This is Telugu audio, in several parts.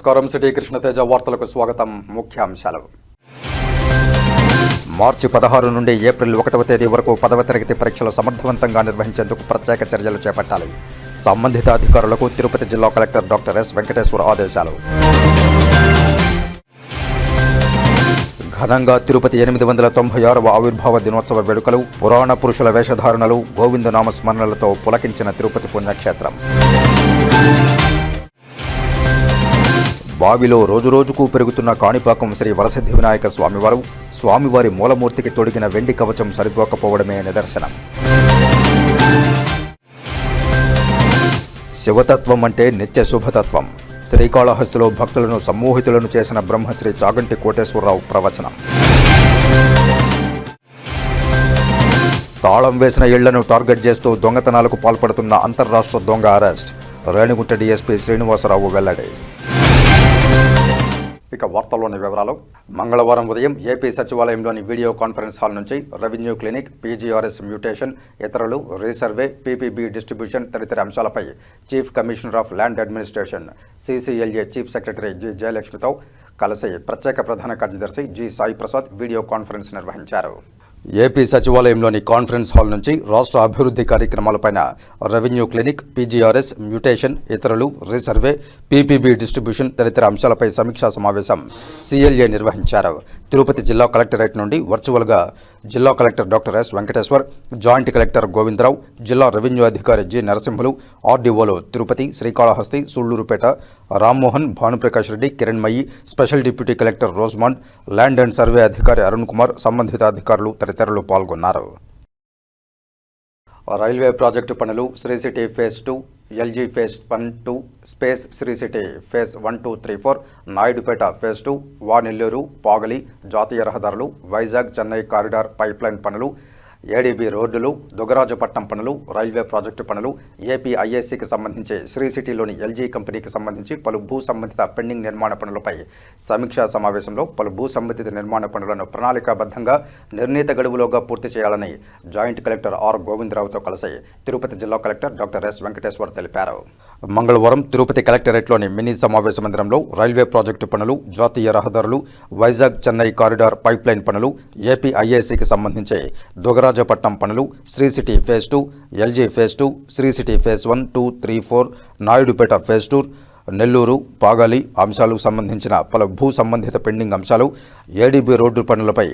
నమస్కారం. సిటీ కృష్ణతేజ వార్తలకు స్వాగతం. ముఖ్యాంశాలు. మార్చి 16 నుండి ఏప్రిల్ 1వ తేదీ వరకు 10వ తరగతి పరీక్షలు సమర్థవంతంగా నిర్వహించేందుకు ప్రత్యేక చర్యలు చేపట్టాలి. సంబంధిత అధికారులకు తిరుపతి జిల్లా కలెక్టర్ డాక్టర్ ఎస్ వెంకటేశ్వర్ ఆదేశాలు. ఘనంగా తిరుపతి 896వ ఆవిర్భావ దినోత్సవ వేడుకలు, పురాణ పురుషుల వేషధారణలు, గోవిందనామ స్మరణలతో పులకించిన తిరుపతి పుణ్యక్షేత్రం. బావిలో రోజురోజుకు పెరుగుతున్న కాణిపాకం శ్రీ వరసిద్ధి వినాయక స్వామివారు, స్వామివారి మూలమూర్తికి తొడిగిన వెండి కవచం సరిపోకపోవడమే నిదర్శనం. శివతత్వం అంటే నిత్య శుభతత్వం. శ్రీకాళహస్తిలో భక్తులను సమ్మోహితులను చేసిన బ్రహ్మశ్రీ చాగంటి కోటేశ్వరరావు ప్రవచనం. తాళం వేసిన ఇళ్లను టార్గెట్ చేస్తూ దొంగతనాలకు పాల్పడుతున్న అంతర్రాష్ట్ర దొంగ అరెస్ట్. రేణిగుంట డీఎస్పీ శ్రీనివాసరావు వెల్లడి. ఇక వార్తల్లోని వివరాలు. మంగళవారం ఉదయం ఏపీ సచివాలయంలోని వీడియో కాన్ఫరెన్స్ హాల్ నుంచి రెవెన్యూ క్లినిక్, పీజీఆర్ఎస్ మ్యూటేషన్, ఇతరులు, రీసర్వే, పీపీబీ డిస్ట్రిబ్యూషన్ తదితర అంశాలపై chief commissioner of land administration CCLA chief secretary G జయలక్ష్మితో కలిసి ప్రత్యేక ప్రధాన కార్యదర్శి G Sai Prasad video conference నిర్వహించారు. ఏపీ సచివాలయంలోని కాన్ఫరెన్స్ హాల్ నుంచి రాష్ట్ర అభివృద్ధి కార్యక్రమాలపైన రెవెన్యూ క్లినిక్, పీజీఆర్ఎస్ మ్యూటేషన్, ఇతరులు, రీసర్వే, పీపీబీ డిస్ట్రిబ్యూషన్ తదితర అంశాలపై సమీక్షా సమావేశం CLA నిర్వహించారు. తిరుపతి జిల్లా కలెక్టరేట్ నుండి వర్చువల్గా జిల్లా collector doctor S Venkateshwar, joint collector Govindarao, జిల్లా రెవెన్యూ అధికారి జి నరసింహులు, ఆర్డీఓలు Tirupati, Srikalahasti, Sullurupeta, Rammohan, Bhanuprakash Reddy, Kiranmayi, special deputy collector Rosemond, land and survey అధికారి అరుణ్ కుమార్, సంబంధిత అధికారులు తదితరులు పాల్గొన్నారు. రైల్వే ప్రాజెక్టు పనులు, Sri City phase 2, LG phase 1-2, space Sri City phase 1-2-3-4, Naidupeta phase 2, Vanelluru, Pagali, జాతీయ రహదారులు, వైజాగ్ చెన్నై కారిడార్ పైప్లైన్ పనులు, ADB రోడ్డులు, దుగరాజపట్నం పనులు, రైల్వే ప్రాజెక్టు పనులు, ఏపీ IACకి సంబంధించి శ్రీ సిటీలోని LG కంపెనీకి సంబంధించి పలు భూ సంబంధిత పెండింగ్ నిర్మాణ పనులపై సమీక్షా సమావేశంలో పలు భూ సంబంధిత నిర్మాణ పనులను ప్రణాళికాబద్ధంగా నిర్ణీత గడువులోగా పూర్తి చేయాలని జాయింట్ కలెక్టర్ ఆర్ గోవిందరావుతో కలిసి తిరుపతి జిల్లా కలెక్టర్ డాక్టర్ ఎస్ వెంకటేశ్వర్ తెలిపారు. మంగళవారం తిరుపతి కలెక్టరేట్లోని మినీ సమావేశ మందిరంలో రైల్వే ప్రాజెక్టు పనులు, జాతీయ రహదారులు, వైజాగ్ చెన్నై కారిడార్ పైప్లైన్ పనులు, ఏపీ IACకి సంబంధించి దుగరాజపట్నం పనులు, Sri City phase 2, LG phase 2, Sri City phase 1-2-3-4, Naidupeta phase 2, Nellore, Pagali అంశాలకు సంబంధించిన పలు భూ సంబంధిత పెండింగ్ అంశాలు, ADB రోడ్డు పనులపై,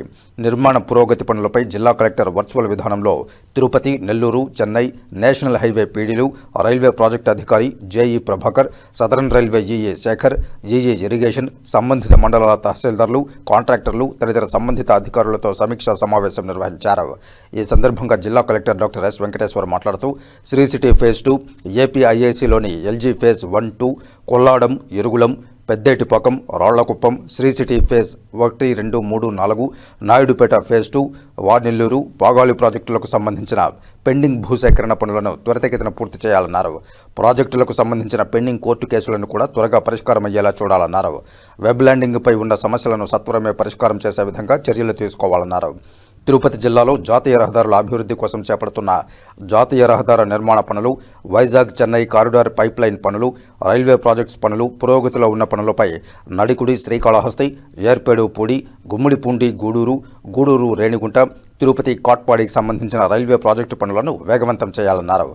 నిర్మాణ పురోగతి పనులపై జిల్లా కలెక్టర్ వర్చువల్ విధానంలో తిరుపతి, నెల్లూరు, చెన్నై, నేషనల్ హైవే పీడీలు, రైల్వే ప్రాజెక్టు అధికారి JE Prabhakar, southern railway EE Shekhar, EE irrigation, సంబంధిత మండలాల తహసీల్దార్లు, కాంట్రాక్టర్లు తదితర సంబంధిత అధికారులతో సమీక్షా సమావేశం నిర్వహించారు. ఈ సందర్భంగా జిల్లా కలెక్టర్ డాక్టర్ ఎస్ వెంకటేశ్వర్ మాట్లాడుతూ శ్రీ సిటీ ఫేజ్ 2, ఏపీ IACలోని LG phase 1-2, Kolladam, Irugulam, Peddetipakam, Rallakuppam, Sri City phase 1, 2, 3, 4, Naidupeta phase 2, Vanellore, Pagali ప్రాజెక్టులకు సంబంధించిన పెండింగ్ భూసేకరణ పనులను త్వరితగతిన పూర్తి చేయాలన్నారు. ప్రాజెక్టులకు సంబంధించిన పెండింగ్ కోర్టు కేసులను కూడా త్వరగా పరిష్కారం అయ్యేలా చూడాలన్నారు. వెబ్ ల్యాండింగ్పై ఉన్న సమస్యలను సత్వరమే పరిష్కారం చేసే విధంగా చర్యలు తీసుకోవాలన్నారు. తిరుపతి జిల్లాలో జాతీయ రహదారుల అభివృద్ధి కోసం చేపడుతున్న జాతీయ రహదారుల నిర్మాణ పనులు, వైజాగ్ చెన్నై కారిడార్ పైప్లైన్ పనులు, రైల్వే ప్రాజెక్ట్స్ పనులు, పురోగతిలో ఉన్న పనులపై నడికుడి, శ్రీకాళహస్తి, ఏర్పేడు, పూడి, గుమ్మిడిపూండి, గూడూరు, రేణిగుంట, తిరుపతి, కాట్పాడికి సంబంధించిన రైల్వే ప్రాజెక్టు పనులను వేగవంతం చేయాలన్నారు.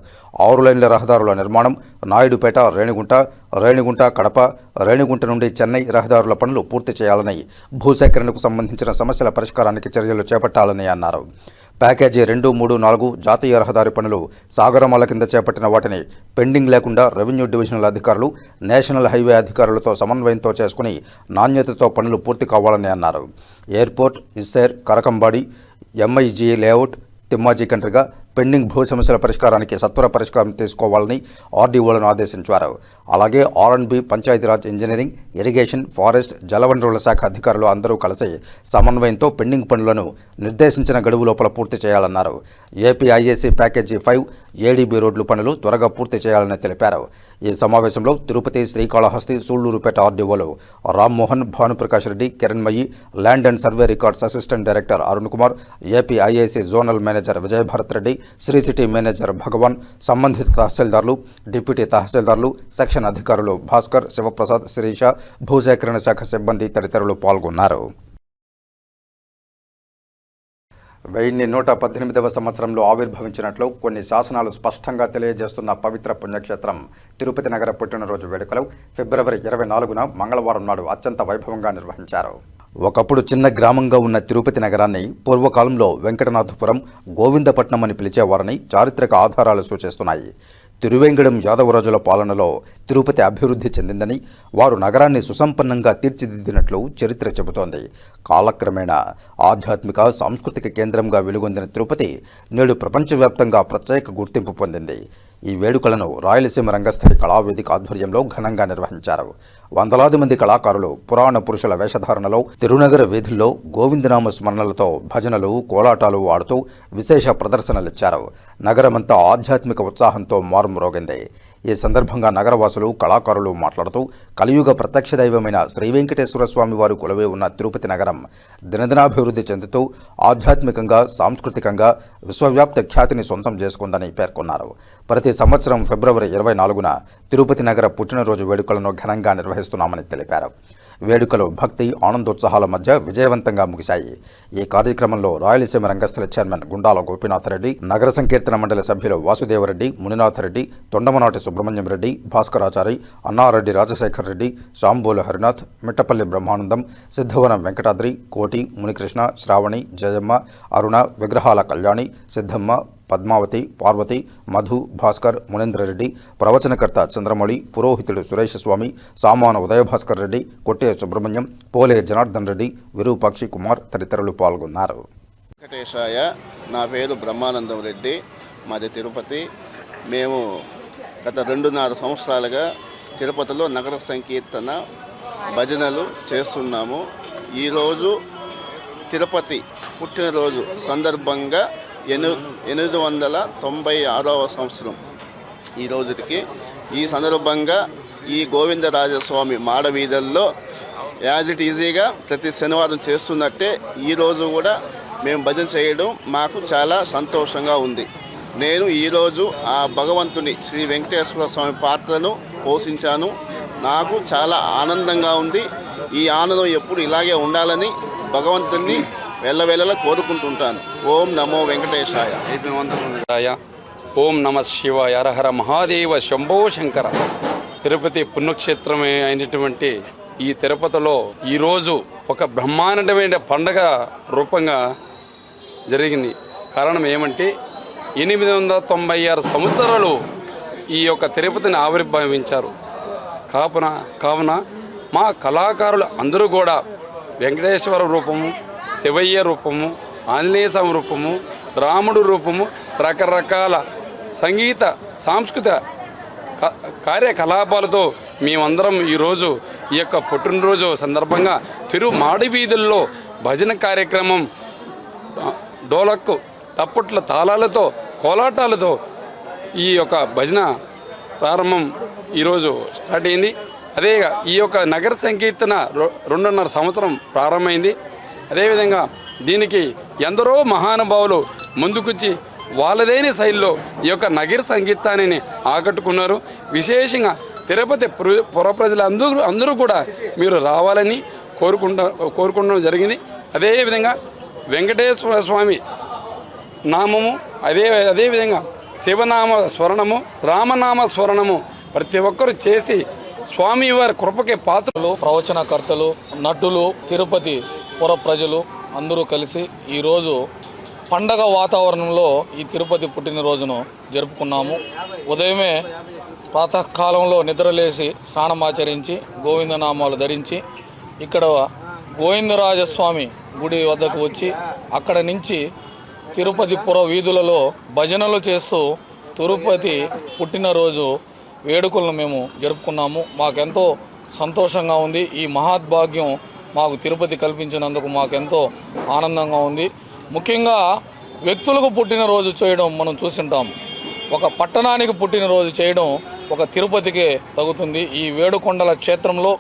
6 లైన్ల రహదారుల నిర్మాణం, నాయుడుపేట, రేణిగుంట, కడప, రేణిగుంట నుండి చెన్నై రహదారుల పనులు పూర్తి చేయాలని, భూసేకరణకు సంబంధించిన సమస్యల పరిష్కారానికి చర్యలు చేపట్టాలని అన్నారు. ప్యాకేజీ 2, 3, 4 జాతీయ రహదారి పనులు సాగరమాల కింద చేపట్టిన వాటిని పెండింగ్ లేకుండా రెవెన్యూ డివిజనల్ అధికారులు, నేషనల్ హైవే అధికారులతో సమన్వయంతో చేసుకుని నాణ్యతతో పనులు పూర్తి కావాలని అన్నారు. Airport, IISER, Karakambadi, MIG layout, Thimmaji Kandriga pending భూ సమస్యల పరిష్కారానికి సత్వర పరిష్కారం తీసుకోవాలని ఆర్డీఓలను ఆదేశించారు. అలాగే R&B, Panchayati Raj, engineering, irrigation, forest, జలవనరుల శాఖ అధికారులు అందరూ కలిసి సమన్వయంతో పెండింగ్ పనులను నిర్దేశించిన గడువు లోపల పూర్తి చేయాలన్నారు. ఏపీ IAC ప్యాకేజీ 5, ఏడీబీ రోడ్లు పనులు త్వరగా పూర్తి చేయాలని తెలిపారు. ఈ సమావేశంలో తిరుపతి, శ్రీకాళహస్తి, సూళ్లూరుపేట ఆర్డీఓలు Rammohan, Bhanuprakash Reddy, Kiranmayi, land and survey records assistant director Arun Kumar, AP IIC zonal manager Vijayabharat Reddy, Sri City manager Bhagavan, సంబంధిత తహసీల్దార్లు, డిప్యూటీ తహసీల్దార్లు, సెక్షన్ అధికారులు భాస్కర్, శివప్రసాద్, శిరీష, భూసేకరణ శాఖ సిబ్బంది తదితరులు పాల్గొన్నారు. 1118వ సంవత్సరంలో ఆవిర్భవించినట్లు కొన్ని శాసనాలు స్పష్టంగా తెలియజేస్తున్న పవిత్ర పుణ్యక్షేత్రం తిరుపతి నగర పుట్టినరోజు వేడుకలు ఫిబ్రవరి 24న మంగళవారం నాడు అత్యంత వైభవంగా నిర్వహించారు. ఒకప్పుడు చిన్న గ్రామంగా ఉన్న తిరుపతి నగరాన్ని పూర్వకాలంలో వెంకటనాథపురం, గోవిందపట్నం అని పిలిచేవారని చారిత్రక ఆధారాలు సూచిస్తున్నాయి. తిరువేంగడం యాదవరాజుల పాలనలో తిరుపతి అభివృద్ధి చెందిందని, వారు నగరాన్ని సుసంపన్నంగా తీర్చిదిద్దినట్లు చరిత్ర చెబుతోంది. కాలక్రమేణా ఆధ్యాత్మిక, సాంస్కృతిక కేంద్రంగా వెలుగొందిన తిరుపతి నేడు ప్రపంచవ్యాప్తంగా ప్రత్యేక గుర్తింపు పొందింది. ఈ వేడుకలను రాయలసీమ రంగస్థలి కళావేదిక ఆధ్వర్యంలో ఘనంగా నిర్వహించారు. వందలాది మంది కళాకారులు పురాణ పురుషుల వేషధారణలో తిరునగర వీధుల్లో గోవిందనామ స్మరణలతో భజనలు, కోలాటాలు ఆడుతూ విశేష ప్రదర్శనలిచ్చారు. నగరమంతా ఆధ్యాత్మిక ఉత్సాహంతో మారుమ్రోగింది. ఈ సందర్భంగా నగరవాసులు, కళాకారులు మాట్లాడుతూ కలియుగ ప్రత్యక్ష దైవమైన శ్రీ వెంకటేశ్వర స్వామి వారు కొలువై ఉన్న తిరుపతి నగరం దినదినాభివృద్ధి చెందుతూ ఆధ్యాత్మికంగా, సాంస్కృతికంగా విశ్వవ్యాప్త ఖ్యాతిని సొంతం చేసుకుందని పేర్కొన్నారు. ప్రతి సంవత్సరం ఫిబ్రవరి 24న తిరుపతి నగర పుట్టినరోజు వేడుకలను ఘనంగా నిర్వహిస్తున్నామని తెలిపారు. వేడుకలు భక్తి, ఆనందోత్సాహాల మధ్య విజయవంతంగా ముగిశాయి. ఈ కార్యక్రమంలో రాయలసీమ రంగస్థల చైర్మన్ గుండాల గోపీనాథరెడ్డి, నగర సంకీర్తన మండలి సభ్యులు వాసుదేవరెడ్డి, మునినాథరెడ్డి, తొండమనాటి సుబ్రహ్మణ్యం రెడ్డి, భాస్కరాచారి, అన్నారెడ్డి రాజశేఖర్ రెడ్డి, శాంబోలు హరినాథ్, మిట్టపల్లి బ్రహ్మానందం, సిద్ధవనం వెంకటాద్రి, కోటి, మునికృష్ణ, శ్రావణి, జయమ్మ, అరుణ, విగ్రహాల కళ్యాణి, సిద్ధమ్మ, పద్మావతి, పార్వతి, మధు, భాస్కర్, మునేంద్రరెడ్డి, ప్రవచనకర్త చంద్రమౌళి, పురోహితుడు సురేష్ స్వామి, సామాన ఉదయభాస్కర్ రెడ్డి, కొట్టే సుబ్రహ్మణ్యం, పోలే జనార్దన్ రెడ్డి, విరూపాక్షి కుమార్ తదితరులు పాల్గొన్నారు. వెంకటేశాయ. నా పేరు బ్రహ్మానందం రెడ్డి, మాది తిరుపతి. మేము గత 2.5 సంవత్సరాలుగా తిరుపతిలో నగర సంకీర్తన భజనలు చేస్తున్నాము. ఈరోజు తిరుపతి పుట్టినరోజు సందర్భంగా 896వ సంవత్సరం ఈ రోజుకి. ఈ సందర్భంగా ఈ గోవిందరాజస్వామి మాడవీధుల్లో యాజ్ ఇట్ ఈజీగా ప్రతి శనివారం చేస్తున్నట్టే ఈరోజు కూడా మేము భజన చేయడం మాకు చాలా సంతోషంగా ఉంది. నేను ఈరోజు ఆ భగవంతుని శ్రీ వెంకటేశ్వర స్వామి పాత్రను పోషించాను. నాకు చాలా ఆనందంగా ఉంది. ఈ ఆనందం ఎప్పుడు ఇలాగే ఉండాలని భగవంతుని వెళ్ళవేళలా కోరుకుంటుంటాను. ఓం నమో వెంకటేశాయ. ఓం నమ శివాయ. హర మహాదేవ శంభో శంకర. తిరుపతి పుణ్యక్షేత్రమే అయినటువంటి ఈ తిరుపతిలో ఈరోజు ఒక బ్రహ్మాండమైన పండగ రూపంగా జరిగింది. కారణం ఏమంటే 896 సంవత్సరాలు ఈ యొక్క తిరుపతిని ఆవిర్భవించారు. కావున మా కళాకారులు అందరూ కూడా వెంకటేశ్వర రూపము, శివయ్య రూపము, ఆంజనేయ స్వామి రూపము, రాముడు రూపము, రకరకాల సంగీత, సాంస్కృతిక కార్యకలాపాలతో మేమందరం ఈరోజు ఈ యొక్క పుట్టినరోజు సందర్భంగా మాడి వీధుల్లో భజన కార్యక్రమం, డోలక్కు, తప్పుట్ల తాళాలతో, కోలాటాలతో ఈ యొక్క భజన ప్రారంభం ఈరోజు స్టార్ట్ అయింది. అదే ఈ యొక్క నగర సంకీర్తన 2.5 సంవత్సరం ప్రారంభమైంది. అదేవిధంగా దీనికి ఎందరో మహానుభావులు ముందుకొచ్చి వాళ్ళదైన శైలిలో ఈ యొక్క నగర సంగీతాన్ని ఆకట్టుకున్నారు. విశేషంగా తిరుపతి పుర ప్రజలందరూ కూడా మీరు రావాలని కోరుకుంటడం జరిగింది. అదేవిధంగా వెంకటేశ్వర స్వామి నామము, అదేవిధంగా శివనామ స్మరణము, రామనామ స్మరణము ప్రతి ఒక్కరు చేసి స్వామివారి కృపకే పాత్రలు, ప్రవచనకర్తలు, నటులు, తిరుపతి పుర ప్రజలు అందరూ కలిసి ఈరోజు పండగ వాతావరణంలో ఈ తిరుపతి పుట్టినరోజును జరుపుకున్నాము. ఉదయమే ప్రాతకాలంలో నిద్రలేసి స్నానమాచరించి గోవిందనామాలు ధరించి ఇక్కడ గోవిందరాజస్వామి గుడి వద్దకు వచ్చి అక్కడ నుంచి తిరుపతి పుర వీధులలో భజనలు చేస్తూ తిరుపతి పుట్టినరోజు వేడుకలను మేము జరుపుకున్నాము. మాకెంతో సంతోషంగా ఉంది. ఈ మహాద్భాగ్యం మాకు తిరుపతి కల్పించినందుకు మాకెంతో ఆనందంగా ఉంది. ముఖ్యంగా వ్యక్తులకు పుట్టినరోజు చేయడం మనం చూసింటాం. ఒక పట్టణానికి పుట్టినరోజు చేయడం ఒక తిరుపతికే తగుతుంది. ఈ వేడుకొండల క్షేత్రంలో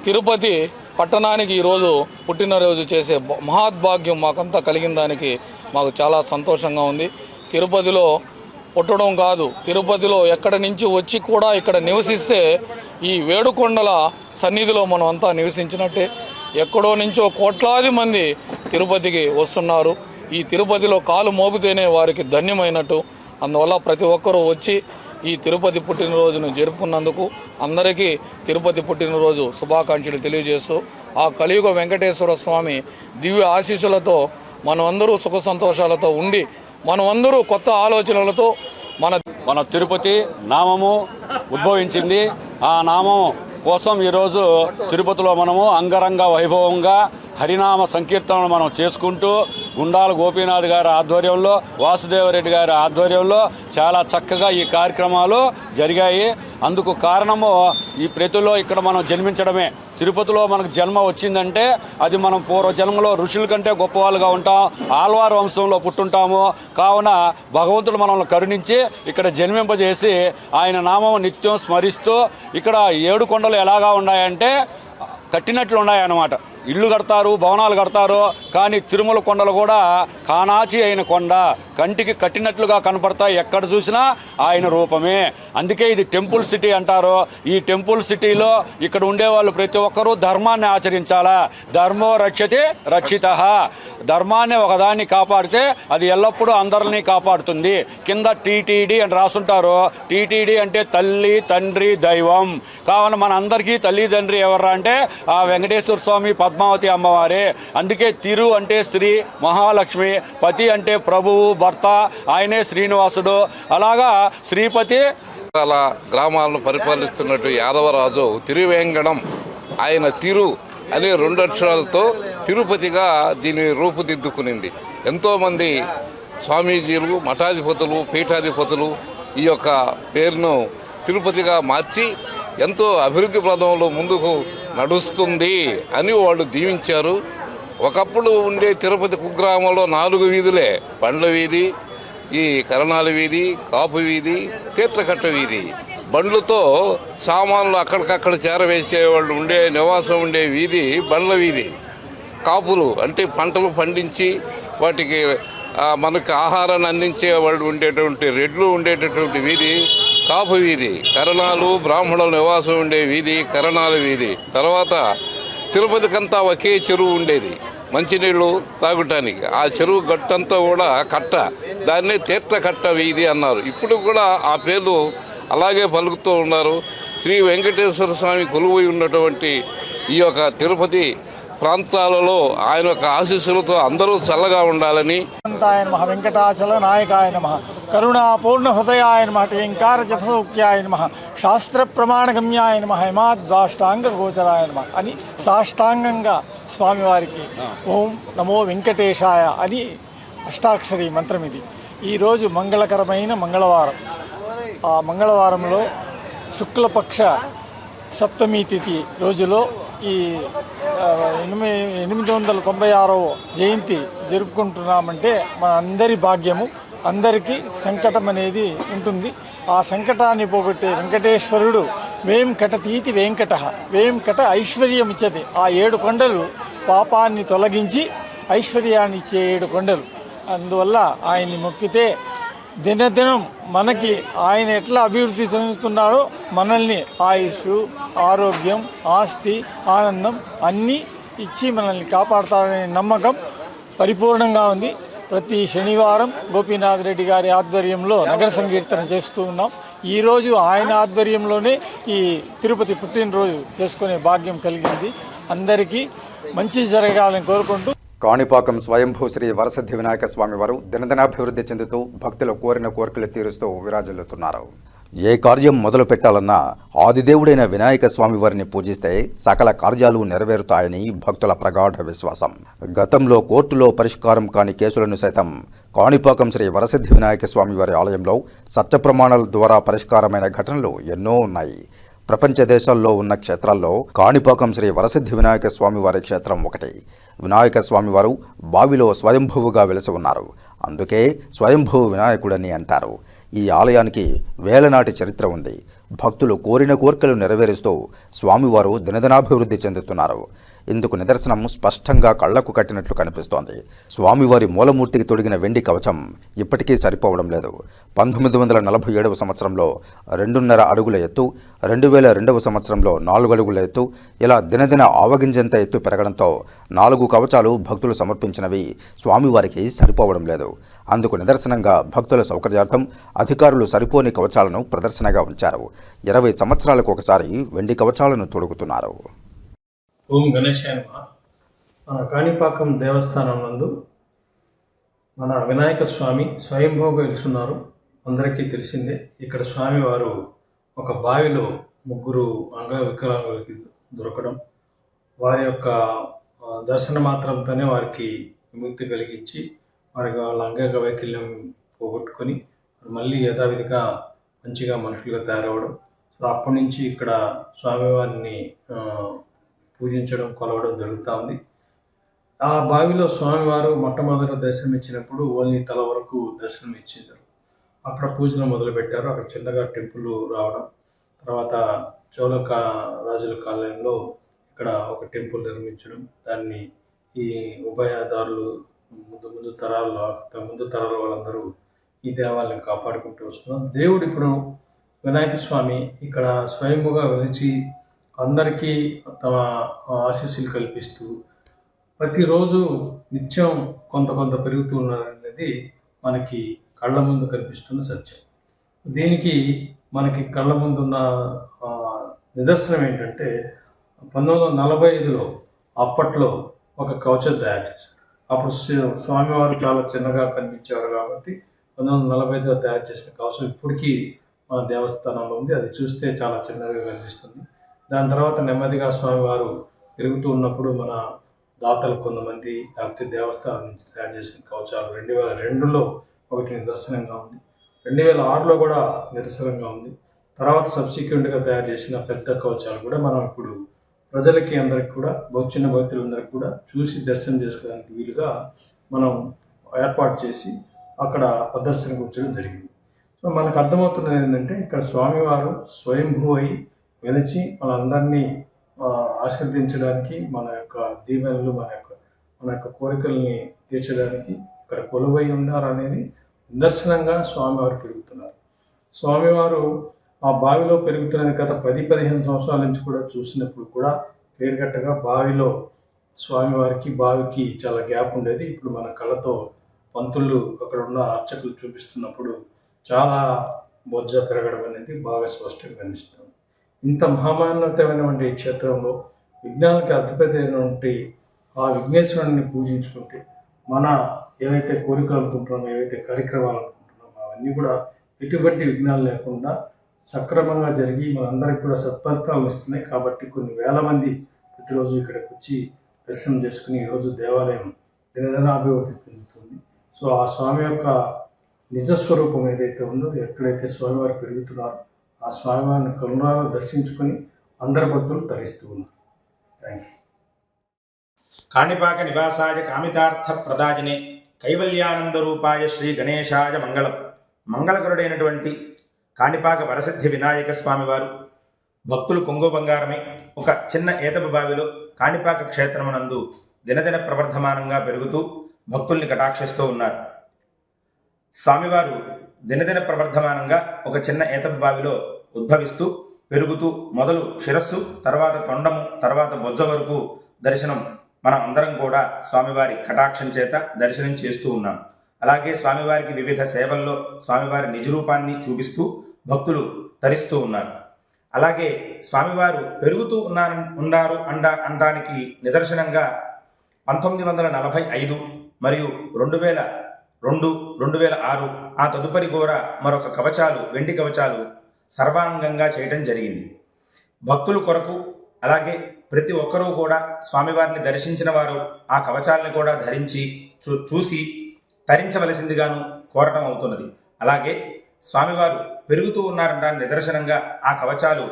తిరుపతి పట్టణానికి ఈరోజు పుట్టినరోజు చేసే మహాద్భాగ్యం మాకంతా కలిగిన దానికి మాకు చాలా సంతోషంగా ఉంది. తిరుపతిలో పుట్టడం కాదు, తిరుపతిలో ఎక్కడి నుంచి వచ్చి కూడా ఇక్కడ నివసిస్తే ఈ వేడుకొండల సన్నిధిలో మనం అంతా నివసించినట్టే. ఎక్కడో నుంచో కోట్లాది మంది తిరుపతికి వస్తున్నారు. ఈ తిరుపతిలో కాలు మోపితేనే వారికి ధన్యమైనట్టు. అందువల్ల ప్రతి ఒక్కరూ వచ్చి ఈ తిరుపతి పుట్టినరోజును జరుపుకున్నందుకు అందరికీ తిరుపతి పుట్టినరోజు శుభాకాంక్షలు తెలియజేస్తూ ఆ కలియుగ వెంకటేశ్వర స్వామి దివ్య ఆశీస్సులతో మనమందరూ సుఖ సంతోషాలతో ఉండి మనమందరూ కొత్త ఆలోచనలతో మన తిరుపతి నామము ఉద్భవించింది. ఆ నామం కోసం ఈరోజు తిరుపతిలో మనము అంగరంగ వైభవంగా హరినామ సంకీర్తనలు మనం చేసుకుంటూ గుండాల గోపీనాథ్ గారి ఆధ్వర్యంలో, వాసుదేవరెడ్డి గారి ఆధ్వర్యంలో చాలా చక్కగా ఈ కార్యక్రమాలు జరిగాయి. అందుకు కారణము ఈ ప్రతిలో ఇక్కడ మనం జన్మించడమే. తిరుపతిలో మనకు జన్మ వచ్చిందంటే అది మనం పూర్వ జన్మలో ఋషుల కంటే గొప్పవాళ్ళుగా ఉంటాం, ఆళ్వార్ వంశంలో పుట్టుంటాము. కావున భగవంతుడు మనల్ని కరుణించి ఇక్కడ జన్మింపజేసి ఆయన నామం నిత్యం స్మరిస్తూ ఇక్కడ 7 కొండలు ఎలాగా ఉన్నాయంటే కట్టినట్లు ఉన్నాయన్నమాట. ఇల్లు కడతారు, భవనాలు కడతారు, కానీ తిరుమల కొండలు కూడా కానాచి అయిన కొండ, కంటికి కట్టినట్లుగా కనపడతాయి. ఎక్కడ చూసినా ఆయన రూపమే. అందుకే ఇది టెంపుల్ సిటీ అంటారు. ఈ టెంపుల్ సిటీలో ఇక్కడ ఉండేవాళ్ళు ప్రతి ఒక్కరూ ధర్మాన్ని ఆచరించాలా. ధర్మో రక్షతి రక్షితః. ధర్మాన్ని ఒకదాన్ని కాపాడితే అది ఎల్లప్పుడూ అందరినీ కాపాడుతుంది. కింద టీటీడీ అని రాసుంటారు. టీటీడీ అంటే తల్లి, తండ్రి, దైవం. కావున మన అందరికీ తల్లి తండ్రి ఎవర్రా అంటే ఆ వెంకటేశ్వర స్వామి, పద్మావతి అమ్మవారే. అందుకే తిరు అంటే శ్రీ మహాలక్ష్మి, పతి అంటే ప్రభువు, భర్త, ఆయనే శ్రీనివాసుడు. అలాగా శ్రీపతి చాలా గ్రామాలను పరిపాలిస్తున్నట్టు యాదవరాజు తిరువేంగడం, ఆయన తిరు అనే 2 అక్షరాలతో తిరుపతిగా దీన్ని రూపుదిద్దుకునింది. ఎంతోమంది స్వామీజీలు, మఠాధిపతులు, పీఠాధిపతులు ఈ యొక్క పేరును తిరుపతిగా మార్చి ఎంతో అభివృద్ధి ప్రదంలో ముందుకు నడుస్తుంది అని వాళ్ళు దీవించారు. ఒకప్పుడు ఉండే తిరుపతి కుగ్రామంలో 4 వీధులే: బండ్ల వీధి, ఈ కరణాల వీధి, కాపు వీధి, తీర్థకట్ట వీధి. బండ్లతో సామాన్లు అక్కడికక్కడ చేరవేసేవాళ్ళు ఉండే నివాసం ఉండే వీధి బండ్ల వీధి. కాపులు అంటే పంటలు పండించి వాటికి మనకు ఆహారాన్ని అందించే వాళ్ళు ఉండేటువంటి రెడ్లు ఉండేటటువంటి వీధి కాపు వీధి. కరణాలు, బ్రాహ్మణుల నివాసం ఉండే వీధి కరణాల వీధి. తర్వాత తిరుపతికంతా ఒకే చెరువు ఉండేది మంచినీళ్ళు తాగటానికి. ఆ చెరువు గట్టంతా కూడా కట్ట, దాన్నే తీర్థకట్ట వీధి అన్నారు. ఇప్పుడు కూడా ఆ పేర్లు అలాగే పలుకుతూ ఉన్నారు. శ్రీ వెంకటేశ్వర స్వామి కొలువై ఉన్నటువంటి ఈ యొక్క తిరుపతి ప్రాంతాలలో ఆయన యొక్క ఆశీస్సులతో అందరూ చల్లగా ఉండాలని. నమ వెంకటాచల నాయకాయ నమ, కరుణాపూర్ణ హృదయాయ నమ, టేంకార జపసౌఖ్యాయ నమ, శాస్త్ర ప్రమాణగమ్యాయ నమ, హిమాద్వాష్టాంగ గోచరాయ నమ అని సాష్టాంగంగా స్వామివారికి ఓం నమో వెంకటేశాయ అని అష్టాక్షరి మంత్రం ఇది. ఈరోజు మంగళకరమైన మంగళవారం. ఆ మంగళవారంలో శుక్లపక్ష సప్తమి తిథి రోజులో ఈ 896వ జయంతి జరుపుకుంటున్నామంటే మన అందరి భాగ్యము. అందరికీ సంకటం అనేది ఉంటుంది. ఆ సంకటాన్ని పోగొట్టే వెంకటేశ్వరుడు వేంకటతీతి వెంకట, వేంకట ఐశ్వర్యమిచ్చది. ఆ 7 కొండలు పాపాన్ని తొలగించి ఐశ్వర్యాన్ని ఇచ్చే 7 కొండలు. అందువల్ల ఆయన్ని మొక్కితే దినదినం మనకి ఆయన ఎట్లా అభివృద్ధి చెందుతున్నాడో మనల్ని ఆయుష్, ఆరోగ్యం, ఆస్తి, ఆనందం అన్నీ ఇచ్చి మనల్ని కాపాడుతాడనే నమ్మకం పరిపూర్ణంగా ఉంది. ప్రతి శనివారం గోపీనాథ్ రెడ్డి గారి ఆధ్వర్యంలో నగర సంకీర్తన చేస్తూ ఉన్నాం. ఈరోజు ఆయన ఆధ్వర్యంలోనే ఈ తిరుపతి పుట్టినరోజు చేసుకునే భాగ్యం కలిగింది. అందరికీ మంచి జరగాలని కోరుకుంటూ కాణిపాకం స్వయంభూ శ్రీ వరసిద్ధి వినాయక స్వామి వారు దినదినాభివృద్ధి చెందుతూ భక్తులు కోరిన కోరికలు తీరుస్తూ విరాజిల్లుతున్నారు. ఏ కార్యం మొదలు పెట్టాలన్నా ఆదిదేవుడైన వినాయక స్వామి వారిని పూజిస్తే సకల కార్యాలు నెరవేరుతాయని భక్తుల ప్రగాఢ విశ్వాసం. గతంలో కోర్టులో పరిష్కారం కాని కేసులను సైతం కాణిపాకం శ్రీ వరసిద్ధి వినాయక స్వామి వారి ఆలయంలో సత్య ప్రమాణాల ద్వారా పరిష్కారమైన ఘటనలు ఎన్నో ఉన్నాయి. ప్రపంచ దేశాల్లో ఉన్న క్షేత్రాల్లో కాణిపాకం శ్రీ వరసిద్ధి వినాయక స్వామి వారి క్షేత్రం ఒకటి. వినాయక స్వామివారు బావిలో స్వయంభువుగా వెలసి ఉన్నారు. అందుకే స్వయంభూ వినాయకుడని అంటారు. ఈ ఆలయానికి వేలనాటి చరిత్ర ఉంది. భక్తులు కోరిన కోర్కెలు నెరవేరుస్తూ స్వామివారు దినదినాభివృద్ధి చెందుతున్నారు. ఇందుకు నిదర్శనం స్పష్టంగా కళ్లకు కట్టినట్లు కనిపిస్తోంది. స్వామివారి మూలమూర్తికి తొడిగిన వెండి కవచం ఇప్పటికీ సరిపోవడం లేదు. 1947 సంవత్సరంలో 2.5 అడుగుల ఎత్తు, 2002 సంవత్సరంలో 4 అడుగుల ఎత్తు, ఇలా దినదిన ఆవగింజంత ఎత్తు పెరగడంతో 4 కవచాలు భక్తులు సమర్పించినవి స్వామివారికి సరిపోవడం లేదు. అందుకు నిదర్శనంగా భక్తుల సౌకర్యార్థం అధికారులు సరిపోని కవచాలను ప్రదర్శనగా ఉంచారు. 20 సంవత్సరాలకు ఒకసారి వెండి కవచాలను తొడుగుతున్నారు. ఓం గణేశాయ నమః. మన కాణిపాకం దేవస్థానం నందు మన వినాయక స్వామి స్వయంభూగా వెలుస్తున్నారు. అందరికీ తెలిసిందే. ఇక్కడ స్వామివారు ఒక బావిలో 3 అంగవికలాంగులకి దొరకడం, వారి యొక్క దర్శన మాత్రంతోనే వారికి విముక్తి కలిగించి వారికి వాళ్ళ అంగవైకల్యం పోగొట్టుకొని మళ్ళీ యథావిధిగా మంచిగా మనుషులుగా తయారవడం. సో అప్పటి నుంచి ఇక్కడ స్వామివారిని పూజించడం, కొలవడం జరుగుతూ ఉంది. ఆ బావిలో స్వామివారు మొట్టమొదటి దర్శనం ఇచ్చినప్పుడు ఓన్లీ తల వరకు దర్శనం ఇచ్చారు. అక్కడ పూజలు మొదలుపెట్టారు. అక్కడ చిన్నగా టెంపుల్ రావడం, తర్వాత చోళ రాజుల కాలంలో ఇక్కడ ఒక టెంపుల్ నిర్మించడం, దాన్ని ఈ ఉభయదారులు ముందు తరాల వాళ్ళందరూ ఈ దేవాలయం కాపాడుకుంటూ వస్తున్నాం. దేవుడు ఇప్పుడు వినాయక స్వామి ఇక్కడ స్వయంగా వెలిచి అందరికీ తమ ఆశీస్సులు కల్పిస్తూ ప్రతిరోజు నిత్యం కొంత పెరుగుతూ ఉన్నారనేది మనకి కళ్ళ ముందు కనిపిస్తున్న సత్యం. దీనికి మనకి కళ్ళ ముందున్న నిదర్శనం ఏంటంటే 1945లో అప్పట్లో ఒక కవచం తయారు చేశారు. అప్పుడు స్వామివారు చాలా చిన్నగా కనిపించేవారు కాబట్టి 1945లో తయారు చేసిన కవచం ఇప్పటికీ మన దేవస్థానంలో ఉంది. అది చూస్తే చాలా చిన్నగా కనిపిస్తుంది. దాని తర్వాత నెమ్మదిగా స్వామివారు పెరుగుతూ ఉన్నప్పుడు మన దాతలు కొంతమంది లేకపోతే దేవస్థానం నుంచి తయారు చేసిన కవచాలు 2002లో ఒకటి నిదర్శనంగా ఉంది, 2006లో కూడా నిదర్శనంగా ఉంది. తర్వాత సబ్సిక్వెంట్గా తయారు చేసిన పెద్ద కవచాలు కూడా మనం ఇప్పుడు ప్రజలకి అందరికి కూడా చిన్న భక్తులందరికీ కూడా చూసి దర్శనం చేసుకోవడానికి వీలుగా మనం ఏర్పాటు చేసి అక్కడ ప్రదర్శనకు ఉంచడం జరిగింది. సో మనకు అర్థమవుతున్నది ఏంటంటే ఇక్కడ స్వామివారు స్వయంభూ అయి వెలిచి మనందరినీ ఆశీర్వదించడానికి, మన యొక్క దీవెనలు, మన యొక్క కోరికల్ని తీర్చడానికి ఇక్కడ కొలువై ఉన్నారు అనేది నిదర్శనంగా స్వామివారు పెరుగుతున్నారు. స్వామివారు ఆ బావిలో పెరుగుతున్నది గత 10-15 సంవత్సరాల నుంచి కూడా చూసినప్పుడు కూడా పేరుగట్టగా బావిలో స్వామివారికి బావికి చాలా గ్యాప్ ఉండేది. ఇప్పుడు మన కళ్ళతో పంతులు అక్కడ ఉన్న అర్చకులు చూపిస్తున్నప్పుడు చాలా బొజ్జ పెరగడం అనేది బాగా స్పష్టంగా కనిపిస్తుంది. ఇంత మహామాన్యతమైనటువంటి క్షేత్రంలో విజ్ఞానానికి అధిపతైనటువంటి ఆ విఘ్నేశ్వరుని పూజించుకుంటే మన ఏవైతే కోరికలు అనుకుంటున్నామో, ఏవైతే కార్యక్రమాలు అనుకుంటున్నామో అవన్నీ కూడా ఎటువంటి విఘ్నాలు లేకుండా సక్రమంగా జరిగి మనందరికీ కూడా సత్ఫలితాలు ఇస్తున్నాయి. కాబట్టి కొన్ని వేల మంది ప్రతిరోజు ఇక్కడికి వచ్చి దర్శనం చేసుకుని ఈరోజు దేవాలయం దినదినాభివృద్ధి చెందుతుంది. సో ఆ స్వామి యొక్క నిజస్వరూపం ఏదైతే ఉందో, ఎక్కడైతే స్వామివారు పెరుగుతున్నారో ఆ స్వామివారిని కరుణాలు దర్శించుకొని అందరి భక్తులు తరిస్తూ ఉన్నారు. Thank you. కాణిపాక నివాసాయ కామితార్థ ప్రదాజినే కైవల్యానంద రూపాయ శ్రీ గణేశాయ మంగళం. మంగళకరుడైనటువంటి కాణిపాక వరసిద్ధి వినాయక స్వామివారు భక్తులు కొంగు బంగారమై ఒక చిన్న ఏతపు బావిలో కాణిపాక క్షేత్రమునందు దినదిన ప్రవర్ధమానంగా పెరుగుతూ భక్తుల్ని కటాక్షిస్తూ ఉన్నారు. స్వామివారు దినదిన ప్రవర్ధమానంగా ఒక చిన్న ఏతపు బావిలో ఉద్భవిస్తూ పెరుగుతూ మొదలు శిరస్సు, తర్వాత తొండము, తర్వాత బొజ్జ వరకు దర్శనం మనం అందరం కూడా స్వామివారి కటాక్షం చేత దర్శనం చేస్తూ ఉన్నాం. అలాగే స్వామివారికి వివిధ సేవల్లో స్వామివారి నిజరూపాన్ని చూపిస్తూ భక్తులు తరిస్తూ ఉన్నారు. అలాగే స్వామివారు పెరుగుతూ ఉన్నారు అనడానికి నిదర్శనంగా 1945 మరియు 2002, 2006 ఆ తదుపరి కూడా మరొక కవచాలు, వెండి కవచాలు సర్వాంగంగా చేయడం జరిగింది. భక్తుల కొరకు అలాగే ప్రతి ఒక్కరూ కూడా స్వామివారిని దర్శించిన వారు ఆ కవచాలను కూడా ధరించి చూసి తరించవలసిందిగాను కోరటం అవుతున్నది. అలాగే స్వామివారు పెరుగుతూ ఉన్నారనడానికి నిదర్శనంగా ఆ కవచాలు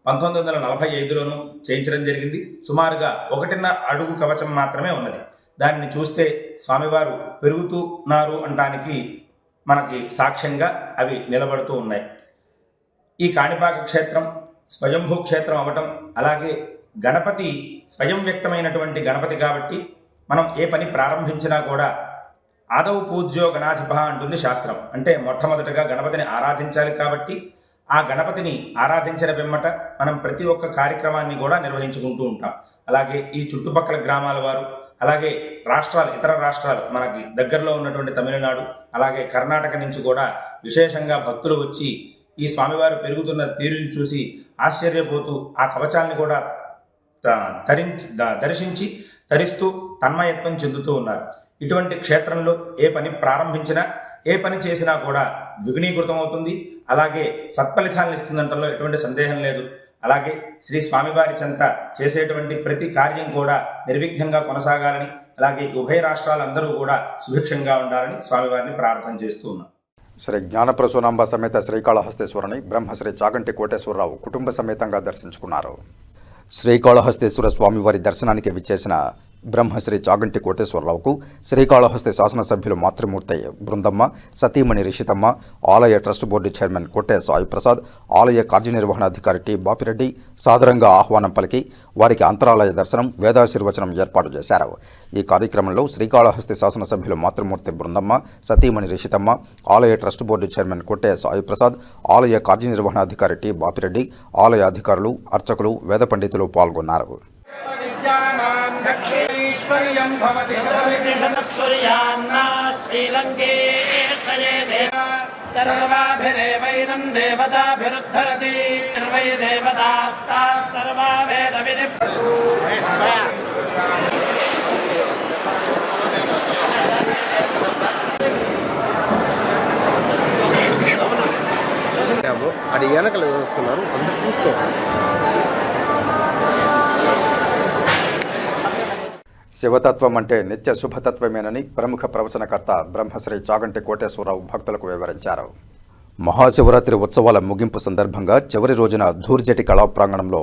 1945లోనూ చేయించడం జరిగింది. సుమారుగా 1.5 అడుగు కవచం మాత్రమే ఉన్నది. దానిని చూస్తే స్వామివారు పెరుగుతున్నారు అనడానికి మనకి సాక్ష్యంగా అవి నిలబడుతూ ఉన్నాయి. ఈ కాణిపాక క్షేత్రం స్వయంభూ క్షేత్రం అవ్వటం, అలాగే గణపతి స్వయం వ్యక్తమైనటువంటి గణపతి కాబట్టి మనం ఏ పని ప్రారంభించినా కూడా ఆదౌ పూజ్యో గణాధిప అంటుంది శాస్త్రం. అంటే మొట్టమొదటగా గణపతిని ఆరాధించాలి కాబట్టి ఆ గణపతిని ఆరాధించిన పిమ్మట మనం ప్రతి ఒక్క కార్యక్రమాన్ని కూడా నిర్వహించుకుంటూ ఉంటాం. అలాగే ఈ చుట్టుపక్కల గ్రామాల వారు, అలాగే రాష్ట్రాలు, ఇతర రాష్ట్రాలు, మనకి దగ్గరలో ఉన్నటువంటి తమిళనాడు, అలాగే కర్ణాటక నుంచి కూడా విశేషంగా భక్తులు వచ్చి ఈ స్వామివారు పెరుగుతున్న తీరుని చూసి ఆశ్చర్యపోతూ ఆ కవచాన్ని కూడా దర్శించి తరిస్తూ తన్మయత్వం చెందుతూ ఉన్నారు. ఇటువంటి క్షేత్రంలో ఏ పని ప్రారంభించినా, ఏ పని చేసినా కూడా ద్విగుణీకృతం అవుతుంది. అలాగే సత్ఫలితాలను ఇస్తుందంటలో ఎటువంటి సందేహం లేదు. అలాగే శ్రీ స్వామివారి చెంత చేసేటువంటి ప్రతి కార్యం కూడా నిర్విఘ్నంగా కొనసాగాలని, అలాగే ఉభయ రాష్ట్రాలందరూ కూడా సుభిక్షంగా ఉండాలని స్వామివారిని ప్రార్థన చేస్తూ ఉన్నాం. శ్రీ జ్ఞానప్రసూనాంబ సమేత శ్రీకాళహస్తేశ్వరుని బ్రహ్మశ్రీ చాగంటి కోటేశ్వరరావు కుటుంబ సమేతంగా దర్శించుకున్నారు. శ్రీకాళహస్తేశ్వర స్వామివారి దర్శనానికి విచ్చేసిన బ్రహ్మశ్రీ చాగంటి కోటేశ్వరరావుకు శ్రీకాళహస్తి శాసనసభ్యులు మాతృమూర్తి బృందమ్మ, సతీమణి రిషితమ్మ, ఆలయ ట్రస్ట్ బోర్డు చైర్మన్ కొట్టే సాయి ప్రసాద్, ఆలయ కార్యనిర్వహణాధికారి టి బాపిరెడ్డి సాదరంగా ఆహ్వానం పలికి వారికి అంతరాలయ దర్శనం, వేదాశీర్వచనం ఏర్పాటు చేశారు. ఈ కార్యక్రమంలో శ్రీకాళహస్తి శాసనసభ్యులు మాతృమూర్తి బృందమ్మ, సతీమణి రిషితమ్మ, ఆలయ ట్రస్ట్ బోర్డు చైర్మన్ కొట్టే సాయి ప్రసాద్, ఆలయ కార్యనిర్వహణాధికారి టి బాపిరెడ్డి, ఆలయ అధికారులు, అర్చకులు, వేద పండితులు పాల్గొన్నారు. దక్షిణేశ్వర్యం భవతి సర్వవిఘ్నస్వర్యాన్నా శ్రీలంకేశయే దేవ సర్వాభిరేవైనం దేవతాభిరుద్ధరతి నిర్వై దేవతాస్తాః సర్వా వేద విధి అది వెనకలు వస్తున్నారు, అందరూ చూసుకోవాలి. శివతత్వం అంటే నిత్య శుభతత్వమేనని ప్రముఖ ప్రవచనకర్త బ్రహ్మశ్రీ చాగంటి కోటేశ్వరరావు భక్తులకు వివరించారు. మహాశివరాత్రి ఉత్సవాల ముగింపు సందర్భంగా చివరి రోజున ధూర్జటి కళా ప్రాంగణంలో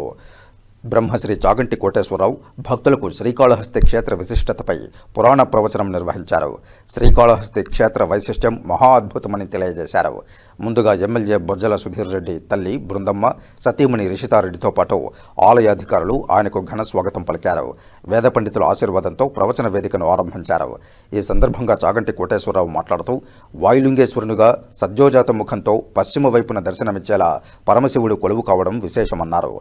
బ్రహ్మశ్రీ చాగంటి కోటేశ్వరరావు భక్తులకు శ్రీకాళహస్తి క్షేత్ర విశిష్టతపై పురాణ ప్రవచనం నిర్వహించారు. శ్రీకాళహస్తి క్షేత్ర వైశిష్ట్యం మహా అద్భుతమని తెలియజేశారు. ముందుగా ఎమ్మెల్యే బొజ్జల సుధీర్ రెడ్డి తల్లి బృందమ్మ, సతీమణి రిషితారెడ్డితో పాటు ఆలయ అధికారులు ఆయనకు ఘన స్వాగతం పలికారు. వేద పండితుల ఆశీర్వాదంతో ప్రవచన వేదికను ఆరంభించారు. ఈ సందర్భంగా చాగంటి కోటేశ్వరరావు మాట్లాడుతూ వాయులింగేశ్వరునిగా సజ్జోజాత ముఖంతో పశ్చిమ వైపున దర్శనమిచ్చేలా పరమశివుడు కొలువు కావడం విశేషమన్నారు.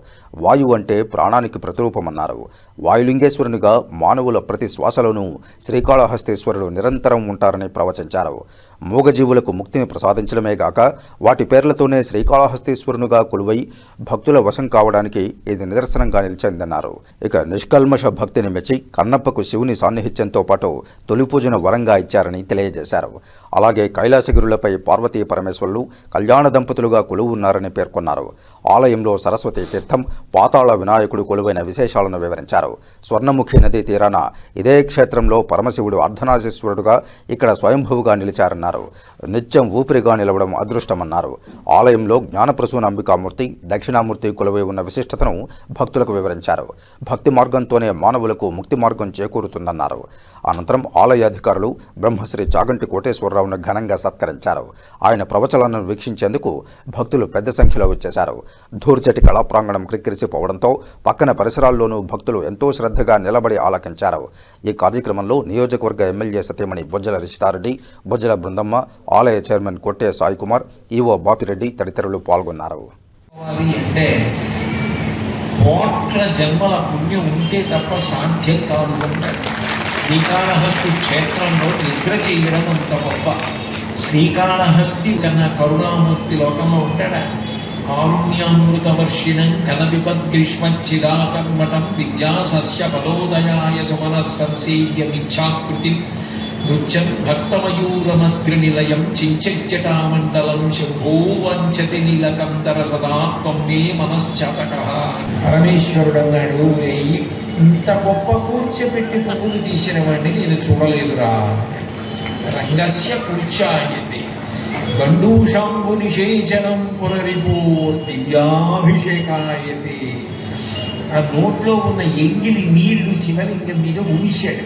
వాయువు అంటే ప్రాణానికి ప్రతిరూపమన్నారు. వాయులింగేశ్వరునిగా మానవుల ప్రతి శ్వాసలోనూ శ్రీకాళహస్తేశ్వరుడు నిరంతరం ఉంటారని ప్రవచించారు. మూగజీవులకు ముక్తిని ప్రసాదించడమే గాక వాటి పేర్లతోనే శ్రీకాళహస్తీశ్వరునిగా కొలువై భక్తుల వశం కావడానికి ఇది నిదర్శనంగా నిలిచిందన్నారు. ఇక నిష్కల్మష భక్తిని మెచ్చి కన్నప్పకు శివుని సాన్నిహిత్యంతో పాటు తొలి పూజను వరంగా ఇచ్చారని తెలియజేశారు. అలాగే కైలాసగిరులపై పార్వతీ పరమేశ్వరులు కళ్యాణ దంపతులుగా కొలువు ఉన్నారని పేర్కొన్నారు. ఆలయంలో సరస్వతీ తీర్థం, పాతాళ వినాయకుడు కొలువైన విశేషాలను వివరించారు. స్వర్ణముఖి నదీ తీరాన ఇదే క్షేత్రంలో పరమశివుడు అర్ధనారీశ్వరుడుగా ఇక్కడ స్వయంభువుగా నిలిచారన్నారు. నిత్యం ఊపిరిగా నిలవడం అదృష్టమన్నారు. ఆలయంలో జ్ఞానప్రసూన అంబికామూర్తి, దక్షిణామూర్తి కొలువై ఉన్న విశిష్టతను భక్తులకు వివరించారు. భక్తి మార్గంతోనే మానవులకు ముక్తి మార్గం చేకూరుతుందన్నారు. అనంతరం ఆలయ అధికారులు బ్రహ్మశ్రీ చాగంటి కోటేశ్వరరావును ఘనంగా సత్కరించారు. ఆయన ప్రవచనాలను వీక్షించేందుకు భక్తులు పెద్ద సంఖ్యలో వచ్చేశారు. ధూర్జటి కళా ప్రాంగణం క్రిక్కిరిసిపోవడంతో పక్కన పరిసరాల్లోనూ భక్తులు ఎంతో శ్రద్ధగా నిలబడి ఆలకించారు. ఈ కార్యక్రమంలో నియోజకవర్గ ఎమ్మెల్యే సతీమణి బొజ్జల రిషితారెడ్డి, బొజ్జల బృందమ్మ, ఆలయ చైర్మన్ కొట్టే సాయి కుమార్, ఈవో బాపిరెడ్డి తదితరులు పాల్గొన్నారు. కోట్ల జన్మల పుణ్యం ఉంటే తప్ప సాధ్యం కాదు. శ్రీకాళహస్తి క్షేత్రంలో నిద్ర చేయడం అంత గొప్ప. శ్రీకాళహస్తి కన్నా కరుణామూర్తి లోకంలో ఉంటాడా? కారుణ్యామృతవర్షిణం ఘనవిపద్గ్రీష్మచ్చిదాకర్మటం విద్యాసస్య పదోదయాయ సుమనః సంసేవ్యమిచ్ఛాకృతి నృత్యం భక్తమయూరమద్రినిలయం చించజ్జటామండలం శంభో వంచతి నీలకందర సదా త్వం మే మనశ్చాతకః. పరమేశ్వరుడు అన్నాడు, ఇంత గొప్ప కూర్చోబెట్టి పువ్వులు తీసిన వాడిని నేను చూడలేదురా. రంగస్య కూర్చాయతే గండూషాంబు నిషేచనం పునరిపూర్ దివ్యాభిషేకాయతే. ఆ నోట్లో ఉన్న ఎంగిలి నీళ్లు శివలింగం మీద ఉంచాడు.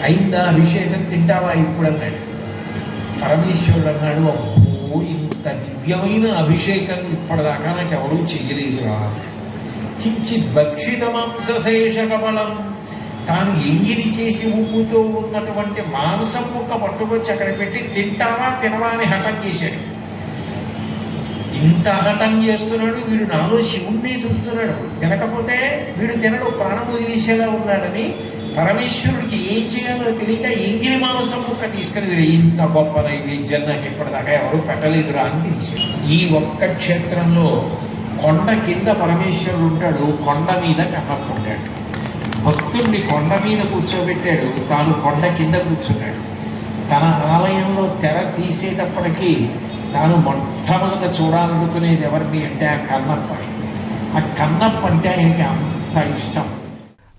అయిందా అభిషేకం, తింటావా ఇప్పుడు అన్నాడు. పరమేశ్వరుడు అన్నాడు, అబ్బో ఇంత దివ్యమైన అభిషేకం ఇప్పటిదాకా నాకు ఎవరూ చెయ్యలేదురా. కించిత్ భక్షిత మాంసశేష కమలం, తాను ఎంగిలి చేసి ఉప్పుతో ఉన్నటువంటి మాంసం ముక్క పట్టుకొచ్చి అక్కడ పెట్టి తింటావా తినవా అని హఠం చేశాడు. ఇంత హఠం చేస్తున్నాడు వీడు, నాలో శివుణ్ణి చూస్తున్నాడు, తినకపోతే వీడు తినడు, ప్రాణం వదిలేసేలా ఉన్నాడని పరమేశ్వరుడికి ఏం చేయాలో తెలియక ఎంగిలి మాంసం ముక్క తీసుకెళ్ళి ఇంత గొప్ప నైవేద్యం నాకు ఇప్పటిదాకా ఎవరు పెట్టలేదురా అని తీశాడు. ఈ ఒక్క క్షేత్రంలో కొండ కింద పరమేశ్వరుడు ఉంటాడు, కొండ మీద కన్నప్ప ఉంటాడు. భక్తుల్ని కొండ మీద కూర్చోబెట్టాడు, తాను కొండ కింద కూర్చున్నాడు. తన ఆలయంలో తెర తీసేటప్పటికీ తాను మొట్టమొదట చూడాలనుకునేది ఎవరిని అంటే ఆ కన్నప్పని. ఆ కన్నప్ప అంటే ఆయనకి అంత ఇష్టం.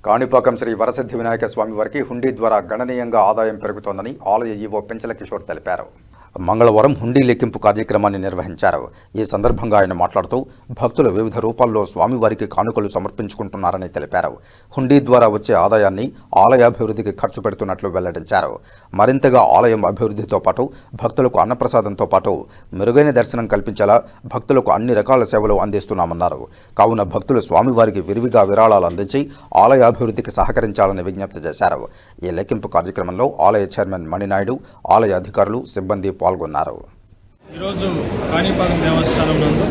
కాణిపాకం శ్రీ వరసిద్ధి వినాయక స్వామి వారికి హుండీ ద్వారా గణనీయంగా ఆదాయం పెరుగుతోందని ఆలయ ఈవో పెంచల కిషోర్ తెలిపారు. మంగళవారం హుండీ లెక్కింపు కార్యక్రమాన్ని నిర్వహించారు. ఈ సందర్భంగా ఆయన మాట్లాడుతూ భక్తులు వివిధ రూపాల్లో స్వామివారికి కానుకలు సమర్పించుకుంటున్నారని తెలిపారు. హుండీ ద్వారా వచ్చే ఆదాయాన్ని ఆలయాభివృద్ధికి ఖర్చు పెడుతున్నట్లు వెల్లడించారు. మరింతగా ఆలయం అభివృద్ధితో పాటు భక్తులకు అన్నప్రసాదంతో పాటు మెరుగైన దర్శనం కల్పించేలా భక్తులకు అన్ని రకాల సేవలు అందిస్తున్నామన్నారు. కావున భక్తులు స్వామివారికి విరివిగా విరాళాలు అందించి ఆలయాభివృద్ధికి సహకరించాలని విజ్ఞప్తి చేశారు. ఈ లెక్కింపు కార్యక్రమంలో ఆలయ చైర్మన్ మణినాయుడు, ఆలయ అధికారులు, సిబ్బంది పాల్గొన్నారు. ఈరోజు కాణిపాకం దేవస్థానం నందు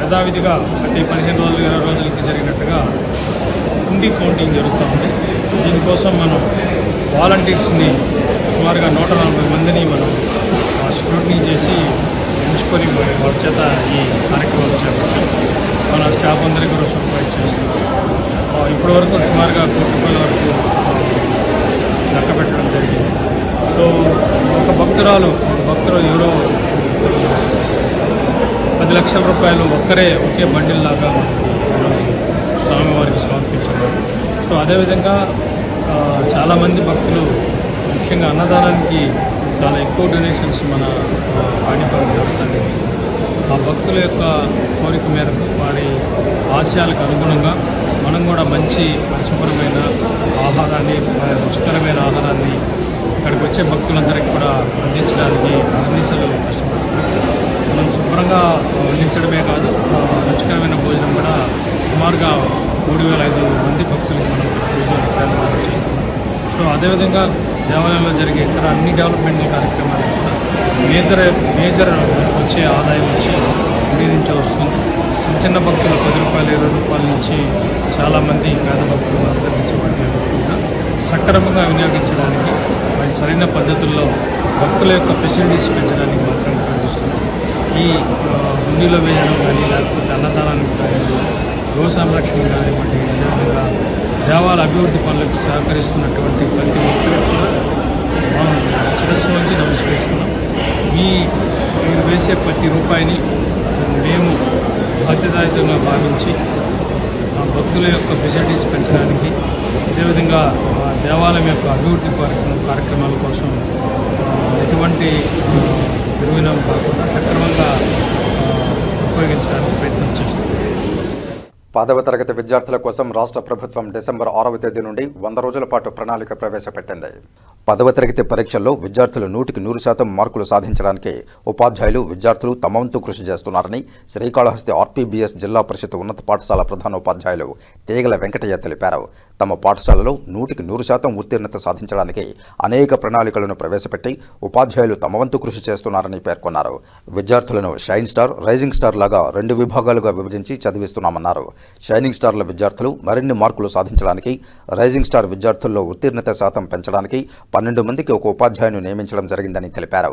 యథావిధిగా ప్రతి 15 రోజులు 20 రోజులకి జరిగినట్టుగా హుండీ కౌంటింగ్ జరుగుతూ ఉంది. దీనికోసం మనం వాలంటీర్స్ని సుమారుగా 140 మందిని మనం స్క్రూటినీ చేసి ఎంచుకొని వాళ్ళ చేత ఈ కార్యక్రమం చేపట్టాం. మన స్టాఫ్ అందరికీ కూడా సూపర్వైజ్ చేస్తున్నాం. ఇప్పటివరకు సుమారుగా ₹1 కోట్ల వరకు లెక్క పెట్టడం జరిగింది. సో ఒక భక్తులు ఎవరో ₹10 లక్షల ఒకే బండిల్ లాగా స్వామివారికి సమర్పించారు. సో అదేవిధంగా చాలామంది భక్తులు ముఖ్యంగా అన్నదానానికి చాలా ఎక్కువ డొనేషన్స్ మన కాణిపాకం దేవస్థానానికి ఇస్తారు. ఆ భక్తుల యొక్క కోరిక మేరకు వారి ఆశయాలకు అనుగుణంగా మనం కూడా మంచి పరిశుభ్రమైన ఆహారాన్ని, రుచికరమైన ఆహారాన్ని ఇక్కడికి వచ్చే భక్తులందరికీ కూడా అందించడానికి అన్నిసలు కష్టపడుతున్నాం. మనం శుభ్రంగా అందించడమే కాదు, రుచికరమైన భోజనం కూడా సుమారుగా 3,500 మంది భక్తులకు మనం భోజనం చేస్తున్నాం. సో అదేవిధంగా దేవాలయంలో జరిగే ఇతర అన్ని డెవలప్మెంట్ కార్యక్రమాలకు కూడా మేజర్ వచ్చే ఆదాయం వచ్చి హుండీ నుంచి వస్తుంది. చిన్న భక్తులు ₹10, ₹20 నుంచి చాలామంది పేద భక్తులు అంతరించే వాటి కూడా సక్రమంగా వినియోగించడానికి మరి సరైన పద్ధతుల్లో భక్తుల యొక్క ఫెసిలిటీస్ పెంచడానికి మాత్రం ఉపయోగిస్తున్నాం. ఈ హుండీలో వేయడం కానీ లేకపోతే అన్నదానానికి కానీ గో సంరక్షణ కానివ్వండి, అదేవిధంగా దేవాలయ అభివృద్ధి పనులకు సహకరిస్తున్నటువంటి ప్రతి ఒక్కరికి కూడా మనం శిరస్సు నుంచి నమస్కరిస్తున్నాం. మీరు వేసే ప్రతి రూపాయిని మేము బాధ్యతాయుతంగా భావించి భక్తుల యొక్క ఫెసిలిటీస్ పెంచడానికి, అదేవిధంగా దేవాలయం యొక్క అభివృద్ధి కార్యక్రమాల కోసం ఎటువంటి నిర్వీణం కాకుండా సక్రమంగా ఉపయోగించడానికి ప్రయత్నం చేస్తున్నాం. 10వ తరగతి విద్యార్థుల కోసం రాష్ట్ర ప్రభుత్వం డిసెంబర్ 6వ తేదీ నుండి 100 రోజుల పాటు ప్రణాళిక ప్రవేశపెట్టింది. 10వ తరగతి పరీక్షల్లో విద్యార్థులు 100% మార్కులు సాధించడానికి ఉపాధ్యాయులు, విద్యార్థులు తమ వంతు కృషి చేస్తున్నారని శ్రీకాళహస్తి ఆర్పీబీఎస్ జిల్లా పరిషత్ ఉన్నత పాఠశాల ప్రధానోపాధ్యాయులు తీగల వెంకటయ్య తెలిపారు. తమ పాఠశాలలో 100% ఉత్తీర్ణత సాధించడానికి అనేక ప్రణాళికలను ప్రవేశపెట్టి ఉపాధ్యాయులు తమ వంతు కృషి చేస్తున్నారని పేర్కొన్నారు. విద్యార్థులను షైన్ స్టార్, రైజింగ్ స్టార్ లాగా 2 విభాగాలుగా విభజించి చదివిస్తున్నామన్నారు. షైనింగ్ స్టార్ల విద్యార్థులు మరిన్ని మార్కులు సాధించడానికి, రైజింగ్ స్టార్ విద్యార్థుల్లో ఉత్తీర్ణత శాతం పెంచడానికి 12 మందికి ఒక ఉపాధ్యాయుని నియమించడం జరిగిందని తెలిపారు.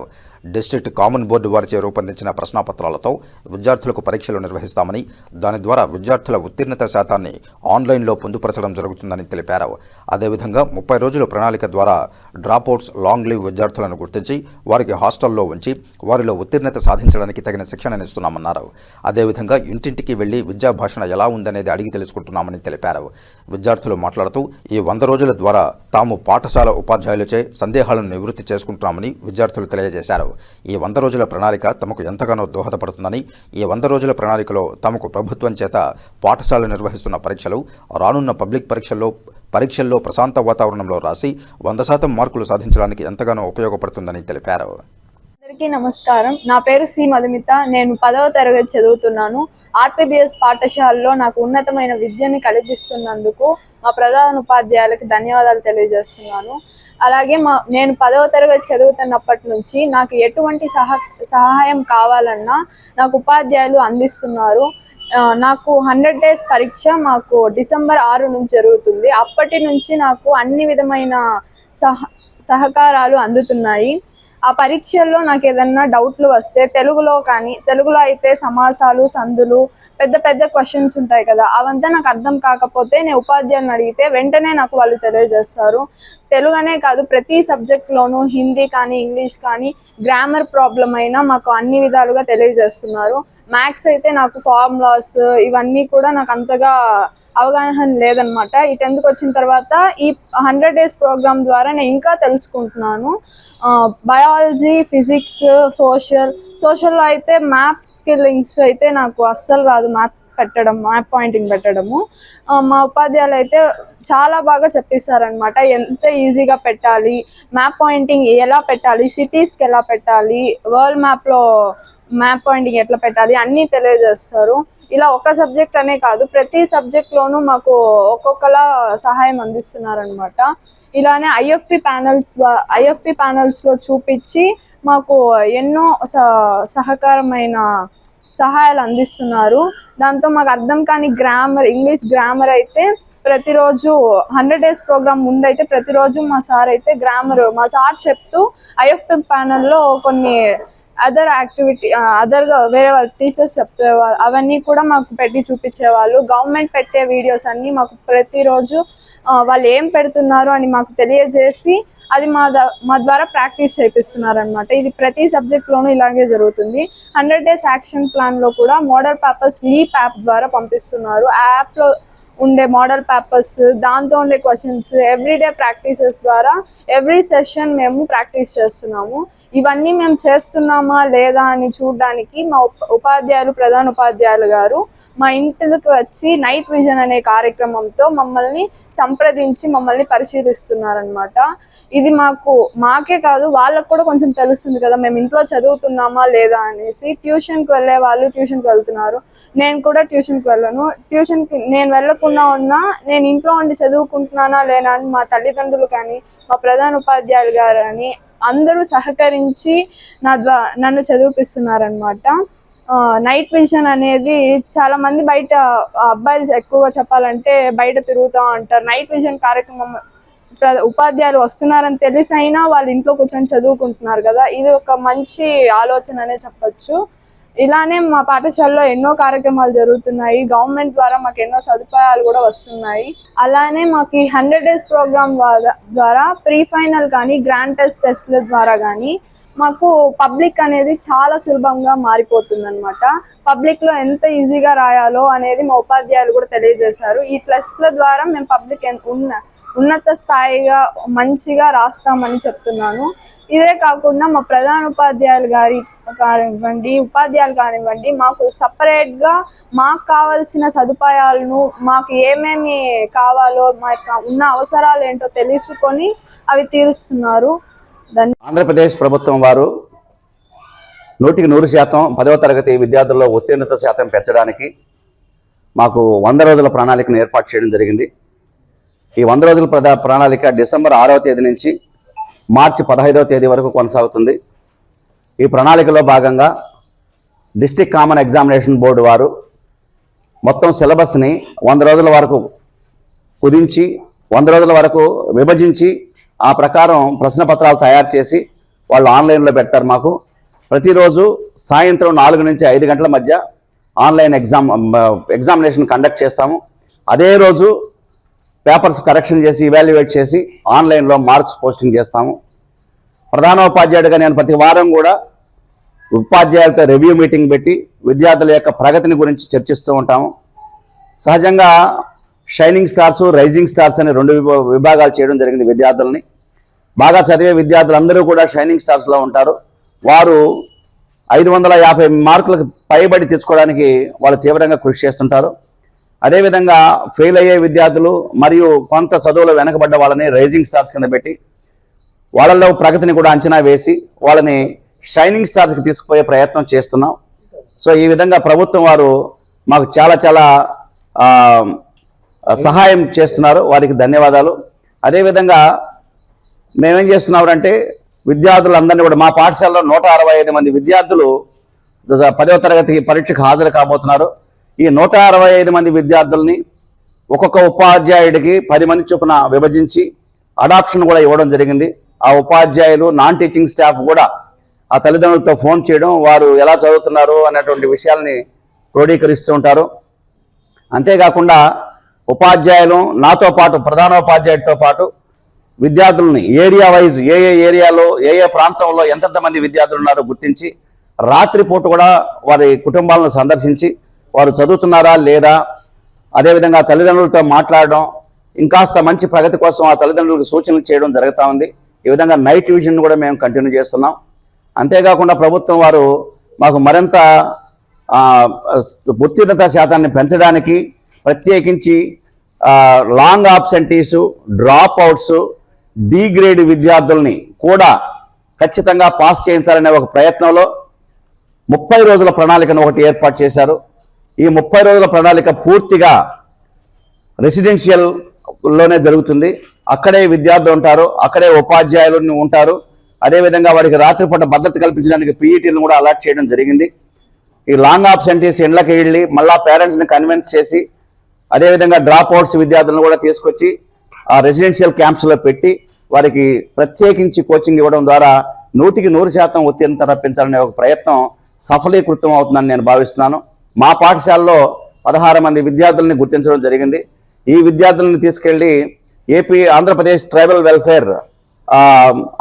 డిస్ట్రిక్ట్ కామన్ బోర్డు వారిచే రూపొందించిన ప్రశ్నాపత్రాలతో విద్యార్థులకు పరీక్షలు నిర్వహిస్తామని, దాని ద్వారా విద్యార్థుల ఉత్తీర్ణత శాతాన్ని ఆన్లైన్లో పొందుపరచడం జరుగుతుందని తెలిపారు. అదేవిధంగా 30 రోజుల ప్రణాళిక ద్వారా డ్రాప్అవుట్స్, లాంగ్ లీవ్ విద్యార్థులను గుర్తించి వారికి హాస్టల్లో ఉంచి వారిలో ఉత్తీర్ణత సాధించడానికి తగిన శిక్షణనిస్తున్నామన్నారు. అదేవిధంగా ఇంటింటికి వెళ్లి విద్యాభాషణ ఎలా ఉందనేది అడిగి తెలుసుకుంటున్నామని తెలిపారు. విద్యార్థులు మాట్లాడుతూ ఈ 100 రోజుల ద్వారా తాము పాఠశాల ఉపాధ్యాయులచే సందేహాలను నివృత్తి చేసుకుంటున్నామని విద్యార్థులు తెలియజేశారు. ఈ 100 రోజుల ప్రణాళిక తమకు ఎంతగానో దోహదపడుతుందని, ఈ 100 రోజుల ప్రణాళికలో తమకు ప్రభుత్వం చేత పాఠశాలలు నిర్వహిస్తున్న పరీక్షలు రానున్న పబ్లిక్ పరీక్షల్లో ప్రశాంత వాతావరణంలో రాసి 100% మార్కులు సాధించడానికి ఎంతగానో ఉపయోగపడుతుందని తెలిపారు. అందరికీ నమస్కారం. నా పేరు సి మధుమిత. నేను 10వ తరగతి చదువుతున్నాను. ఆర్పీబీఎస్ పాఠశాలలో నాకు ఉన్నతమైన విద్యని కల్పిస్తున్నందుకు మా ప్రధాన ఉపాధ్యాయులకు ధన్యవాదాలు తెలియజేస్తున్నాను. అలాగే నేను 10వ తరగతి చదువుతున్నప్పటి నుంచి నాకు ఎటువంటి సహాయం కావాలన్నా నాకు ఉపాధ్యాయులు అందిస్తున్నారు. నాకు 100 డేస్ పరీక్ష మాకు డిసెంబర్ 6 నుంచి జరుగుతుంది. అప్పటి నుంచి నాకు అన్ని విధమైన సహకారాలు అందుతున్నాయి. ఆ పరీక్షల్లో నాకు ఏదన్నా డౌట్లు వస్తే తెలుగులో అయితే సమాసాలు, సందులు, పెద్ద పెద్ద క్వశ్చన్స్ ఉంటాయి కదా, అవంతా నాకు అర్థం కాకపోతే నేను ఉపాధ్యాయులను అడిగితే వెంటనే నాకు వాళ్ళు తెలియజేస్తారు. తెలుగు అనే కాదు, ప్రతి సబ్జెక్ట్లోనూ హిందీ కానీ ఇంగ్లీష్ కానీ గ్రామర్ ప్రాబ్లం అయినా మాకు అన్ని విధాలుగా తెలియజేస్తున్నారు. మ్యాథ్స్ అయితే నాకు ఫార్ములాస్ ఇవన్నీ కూడా నాకు అంతగా అవగాహన లేదనమాట. ఈ 10th వచ్చిన తర్వాత ఈ 100 డేస్ ప్రోగ్రామ్ ద్వారా నేను ఇంకా తెలుసుకుంటున్నాను. బయాలజీ, ఫిజిక్స్, సోషల్లో అయితే మ్యాప్ స్కిల్లింగ్స్ అయితే నాకు అస్సలు రాదు. మ్యాప్ పాయింటింగ్ పెట్టడము మా ఉపాధ్యాయులు అయితే చాలా బాగా చెప్పిస్తారనమాట. ఎంత ఈజీగా పెట్టాలి, మ్యాప్ పాయింటింగ్ ఎలా పెట్టాలి, సిటీస్కి ఎలా పెట్టాలి, వరల్డ్ మ్యాప్లో మ్యాప్ పాయింటింగ్ ఎట్లా పెట్టాలి అన్నీ తెలియజేస్తారు. ఇలా ఒక సబ్జెక్ట్ అనే కాదు, ప్రతి సబ్జెక్ట్లోనూ మాకు ఒక్కొక్కలా సహాయం అందిస్తున్నారనమాట. ఇలానే ఐఎఫ్పి ప్యానల్స్లో చూపించి మాకు ఎన్నో సహకారమైన సహాయాలు అందిస్తున్నారు. దాంతో మాకు అర్థం కాని ఇంగ్లీష్ గ్రామర్ అయితే ప్రతిరోజు 100 డేస్ ప్రోగ్రామ్ ముందైతే ప్రతిరోజు మా సార్ చెప్తూ ఐఎఫ్పి ప్యానల్లో కొన్ని అదర్గా వేరే వాళ్ళ టీచర్స్ చెప్పేవాళ్ళు, అవన్నీ కూడా మాకు పెట్టి చూపించేవాళ్ళు. గవర్నమెంట్ పెట్టే వీడియోస్ అన్నీ మాకు ప్రతిరోజు వాళ్ళు ఏం పెడుతున్నారు అని మాకు తెలియజేసి అది మా ద్వారా ప్రాక్టీస్ చేపిస్తున్నారు అనమాట. ఇది ప్రతి సబ్జెక్ట్లోనూ ఇలాగే జరుగుతుంది. 100 డేస్ యాక్షన్ ప్లాన్లో కూడా మోడల్ పేపర్స్ లీప్ యాప్ ద్వారా పంపిస్తున్నారు. ఆ యాప్లో ఉండే మోడల్ పేపర్స్, దాంతో ఉండే క్వశ్చన్స్, ఎవ్రీడే ప్రాక్టీసెస్ ద్వారా ఎవ్రీ సెషన్ మేము ప్రాక్టీస్ చేస్తున్నాము. ఇవన్నీ మేము చేస్తున్నామా లేదా అని చూడడానికి మా ప్రధాన ఉపాధ్యాయులు గారు మా ఇంటికి వచ్చి నైట్ విజన్ అనే కార్యక్రమంతో మమ్మల్ని సంప్రదించి మమ్మల్ని పరిశీలిస్తున్నారనమాట. ఇది మాకే కాదు, వాళ్ళకు కూడా కొంచెం తెలుస్తుంది కదా మేము ఇంట్లో చదువుతున్నామా లేదా అనేసి. ట్యూషన్కి వెళ్ళే వాళ్ళు ట్యూషన్కి వెళ్తున్నారు, నేను కూడా ట్యూషన్కి వెళ్ళను. ట్యూషన్కి నేను వెళ్ళకుండా ఉన్నా నేను ఇంట్లో ఉండి చదువుకుంటున్నానా లేనా అని మా తల్లిదండ్రులు కానీ మా ప్రధాన ఉపాధ్యాయులు గారు అని అందరూ సహకరించి నన్ను చదివిపిస్తున్నారనమాట. నైట్ విజన్ అనేది చాలా మంది బయట అబ్బాయిలు ఎక్కువగా చెప్పాలంటే బయట తిరుగుతూ ఉంటారు. నైట్ విజన్ కార్యక్రమం ఉపాధ్యాయులు వస్తున్నారని తెలిసైనా వాళ్ళు ఇంట్లో కూర్చొని చదువుకుంటున్నారు కదా, ఇది ఒక మంచి ఆలోచన అనే చెప్పచ్చు. ఇలానే మా పాఠశాలలో ఎన్నో కార్యక్రమాలు జరుగుతున్నాయి. గవర్నమెంట్ ద్వారా మాకు ఎన్నో సదుపాయాలు కూడా వస్తున్నాయి. అలానే మాకు ఈ 100 డేస్ ప్రోగ్రామ్ ద్వారా ప్రీ ఫైనల్ కానీ గ్రాండ్ టెస్ట్ల ద్వారా కానీ మాకు పబ్లిక్ అనేది చాలా సులభంగా మారిపోతుంది అనమాట. పబ్లిక్లో ఎంత ఈజీగా రాయాలో అనేది మా ఉపాధ్యాయులు కూడా తెలియజేశారు. ఈ టెస్ట్ల ద్వారా మేము పబ్లిక్ ఉన్నత స్థాయిగా మంచిగా రాస్తామని చెప్తున్నాను. ఇదే కాకుండా మా ప్రధాన ఉపాధ్యాయులు కానివ్వండి మాకు సపరేట్గా మాకు కావాల్సిన సదుపాయాలను, మాకు ఏమేమి కావాలో, మాకు ఉన్న అవసరాలు ఏంటో తెలుసుకొని అవి తీరుస్తున్నారు. ఆంధ్రప్రదేశ్ ప్రభుత్వం వారు 100% 10వ తరగతి విద్యార్థుల్లో ఉత్తీర్ణత శాతం పెంచడానికి మాకు 100 రోజుల ప్రణాళికను ఏర్పాటు చేయడం జరిగింది. ఈ 100 రోజుల ప్రణాళిక డిసెంబర్ 6వ తేదీ నుంచి మార్చి 15వ తేదీ వరకు కొనసాగుతుంది. ఈ ప్రణాళికలో భాగంగా డిస్ట్రిక్ట్ కామన్ ఎగ్జామినేషన్ బోర్డు వారు మొత్తం సిలబస్ని 100 రోజుల వరకు కుదించి 100 రోజుల వరకు విభజించి ఆ ప్రకారం ప్రశ్నపత్రాలు తయారు చేసి వాళ్ళు ఆన్లైన్లో పెడతారు. మాకు ప్రతిరోజు సాయంత్రం 4 నుంచి 5 గంటల మధ్య ఆన్లైన్ ఎగ్జామినేషన్ కండక్ట్ చేస్తాము. అదే రోజు పేపర్స్ కరెక్షన్ చేసి ఇవాల్యుయేట్ చేసి ఆన్లైన్లో మార్క్స్ పోస్టింగ్ చేస్తాము. ప్రధానోపాధ్యాయుడిగా నేను ప్రతి వారం కూడా ఉపాధ్యాయులతో రివ్యూ మీటింగ్ పెట్టి విద్యార్థుల యొక్క ప్రగతిని గురించి చర్చిస్తూ ఉంటాము. సహజంగా షైనింగ్ స్టార్స్, రైజింగ్ స్టార్స్ అనే 2 విభాగాలు చేయడం జరిగింది. విద్యార్థులని బాగా చదివే విద్యార్థులందరూ కూడా షైనింగ్ స్టార్స్లో ఉంటారు. వారు 550 మార్కులకు పైబడి తెచ్చుకోవడానికి వాళ్ళు తీవ్రంగా కృషి చేస్తుంటారు. అదేవిధంగా ఫెయిల్ అయ్యే విద్యార్థులు మరియు కొంత చదువులో వెనకబడ్డ వాళ్ళని రైజింగ్ స్టార్స్ కింద పెట్టి వాళ్ళలో ప్రగతిని కూడా అంచనా వేసి వాళ్ళని షైనింగ్ స్టార్స్కి తీసుకుపోయే ప్రయత్నం చేస్తున్నాం. సో ఈ విధంగా ప్రభుత్వం వారు మాకు చాలా చాలా సహాయం చేస్తున్నారు, వారికి ధన్యవాదాలు. అదేవిధంగా మేమేం చేస్తున్నామంటే విద్యార్థులందరినీ కూడా మా పాఠశాలలో 165 మంది విద్యార్థులు 10వ తరగతి పరీక్షకు హాజరు కాబోతున్నారు. ఈ 165 మంది విద్యార్థుల్ని ఒక్కొక్క ఉపాధ్యాయుడికి 10 మంది చొప్పున విభజించి అడాప్షన్ కూడా ఇవ్వడం జరిగింది. ఆ ఉపాధ్యాయులు నాన్ టీచింగ్ స్టాఫ్ కూడా ఆ తల్లిదండ్రులతో ఫోన్ చేయడం, వారు ఎలా చదువుతున్నారు అనేటువంటి విషయాల్ని క్రోడీకరిస్తూ ఉంటారు. అంతేకాకుండా ఉపాధ్యాయులు నాతో పాటు ప్రధానోపాధ్యాయుడితో పాటు విద్యార్థులని ఏరియా వైజ్ ఏ ఏరియాలో ఏ ప్రాంతంలో ఎంతెంతమంది విద్యార్థులు ఉన్నారో గుర్తించి రాత్రిపూట కూడా వారి కుటుంబాలను సందర్శించి వారు చదువుతున్నారా లేదా, అదేవిధంగా తల్లిదండ్రులతో మాట్లాడడం, ఇంకాస్త మంచి ప్రగతి కోసం ఆ తల్లిదండ్రులకు సూచనలు చేయడం జరుగుతూ ఉంది. ఈ విధంగా నైట్ విజన్ కూడా మేము కంటిన్యూ చేస్తున్నాం. అంతేకాకుండా ప్రభుత్వం వారు మాకు మరింత ఉత్తీర్ణత శాతాన్ని పెంచడానికి ప్రత్యేకించి long absentees, drop outs, D grade విద్యార్థుల్ని కూడా ఖచ్చితంగా పాస్ చేయించాలనే ఒక ప్రయత్నంలో 30 రోజుల ప్రణాళికను ఒకటి ఏర్పాటు చేశారు. ఈ 30 రోజుల ప్రణాళిక పూర్తిగా రెసిడెన్షియల్లోనే జరుగుతుంది. అక్కడే విద్యార్థులు ఉంటారు, అక్కడే ఉపాధ్యాయులు ఉంటారు. అదేవిధంగా వారికి రాత్రిపూట భద్రత కల్పించడానికి పీఈటీలను కూడా అలాట్ చేయడం జరిగింది. ఈ లాంగ్ ఆబ్సెంటీస్ ఇండ్లకి వెళ్ళి మళ్ళా పేరెంట్స్ని కన్విన్స్ చేసి అదేవిధంగా డ్రాప్ అవుట్స్ విద్యార్థులను కూడా తీసుకొచ్చి ఆ రెసిడెన్షియల్ క్యాంప్స్లో పెట్టి వారికి ప్రత్యేకించి కోచింగ్ ఇవ్వడం ద్వారా 100% ఉత్తీర్ణత రప్పించాలనే ఒక ప్రయత్నం సఫలీకృతం అవుతుందని నేను భావిస్తున్నాను. మా పాఠశాలలో 16 మంది విద్యార్థుల్ని గుర్తించడం జరిగింది. ఈ విద్యార్థులను తీసుకెళ్ళి ఆంధ్రప్రదేశ్ ట్రైబల్ వెల్ఫేర్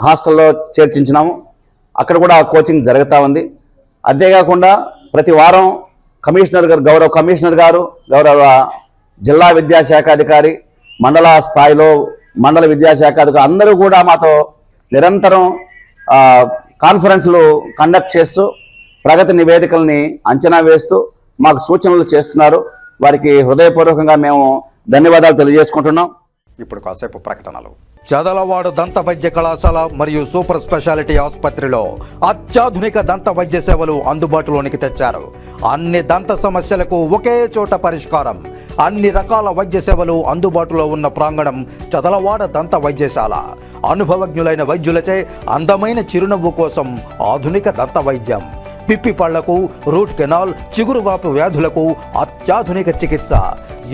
హాస్టల్లో చేర్చించినాము. అక్కడ కూడా కోచింగ్ జరుగుతూ ఉంది. అంతేకాకుండా ప్రతి వారం గౌరవ కమిషనర్ గారు, గౌరవ జిల్లా విద్యాశాఖ అధికారి, మండల స్థాయిలో మండల విద్యాశాఖ అధికారి అందరూ కూడా మాతో నిరంతరం కాన్ఫరెన్స్లు కండక్ట్ చేస్తూ ప్రగతి నివేదికల్ని అంచనా వేస్తూ మాకు సూచనలు చేస్తున్నారు. వారికి హృదయపూర్వకంగా మేము ధన్యవాదాలు తెలియజేసుకుంటున్నాం. ఇప్పుడు కాసేపు ప్రకటనలు. చదలవాడ దంత వైద్య కళాశాల మరియు సూపర్ స్పెషాలిటీ ఆసుపత్రిలో అత్యాధునిక దంత వైద్య సేవలు అందుబాటులోనికి తెచ్చారు. అన్ని దంత సమస్యలకు ఒకే చోట పరిష్కారం. అన్ని రకాల వైద్య సేవలు అందుబాటులో ఉన్న ప్రాంగణం చదలవాడ దంత వైద్యశాల. అనుభవజ్ఞులైన వైద్యులచే అందమైన చిరునవ్వు కోసం ఆధునిక దంత వైద్యం. పిప్పి పళ్లకు, రూట్ కెనాల్, చిగురువాపు వ్యాధులకు అత్యాధునిక చికిత్స.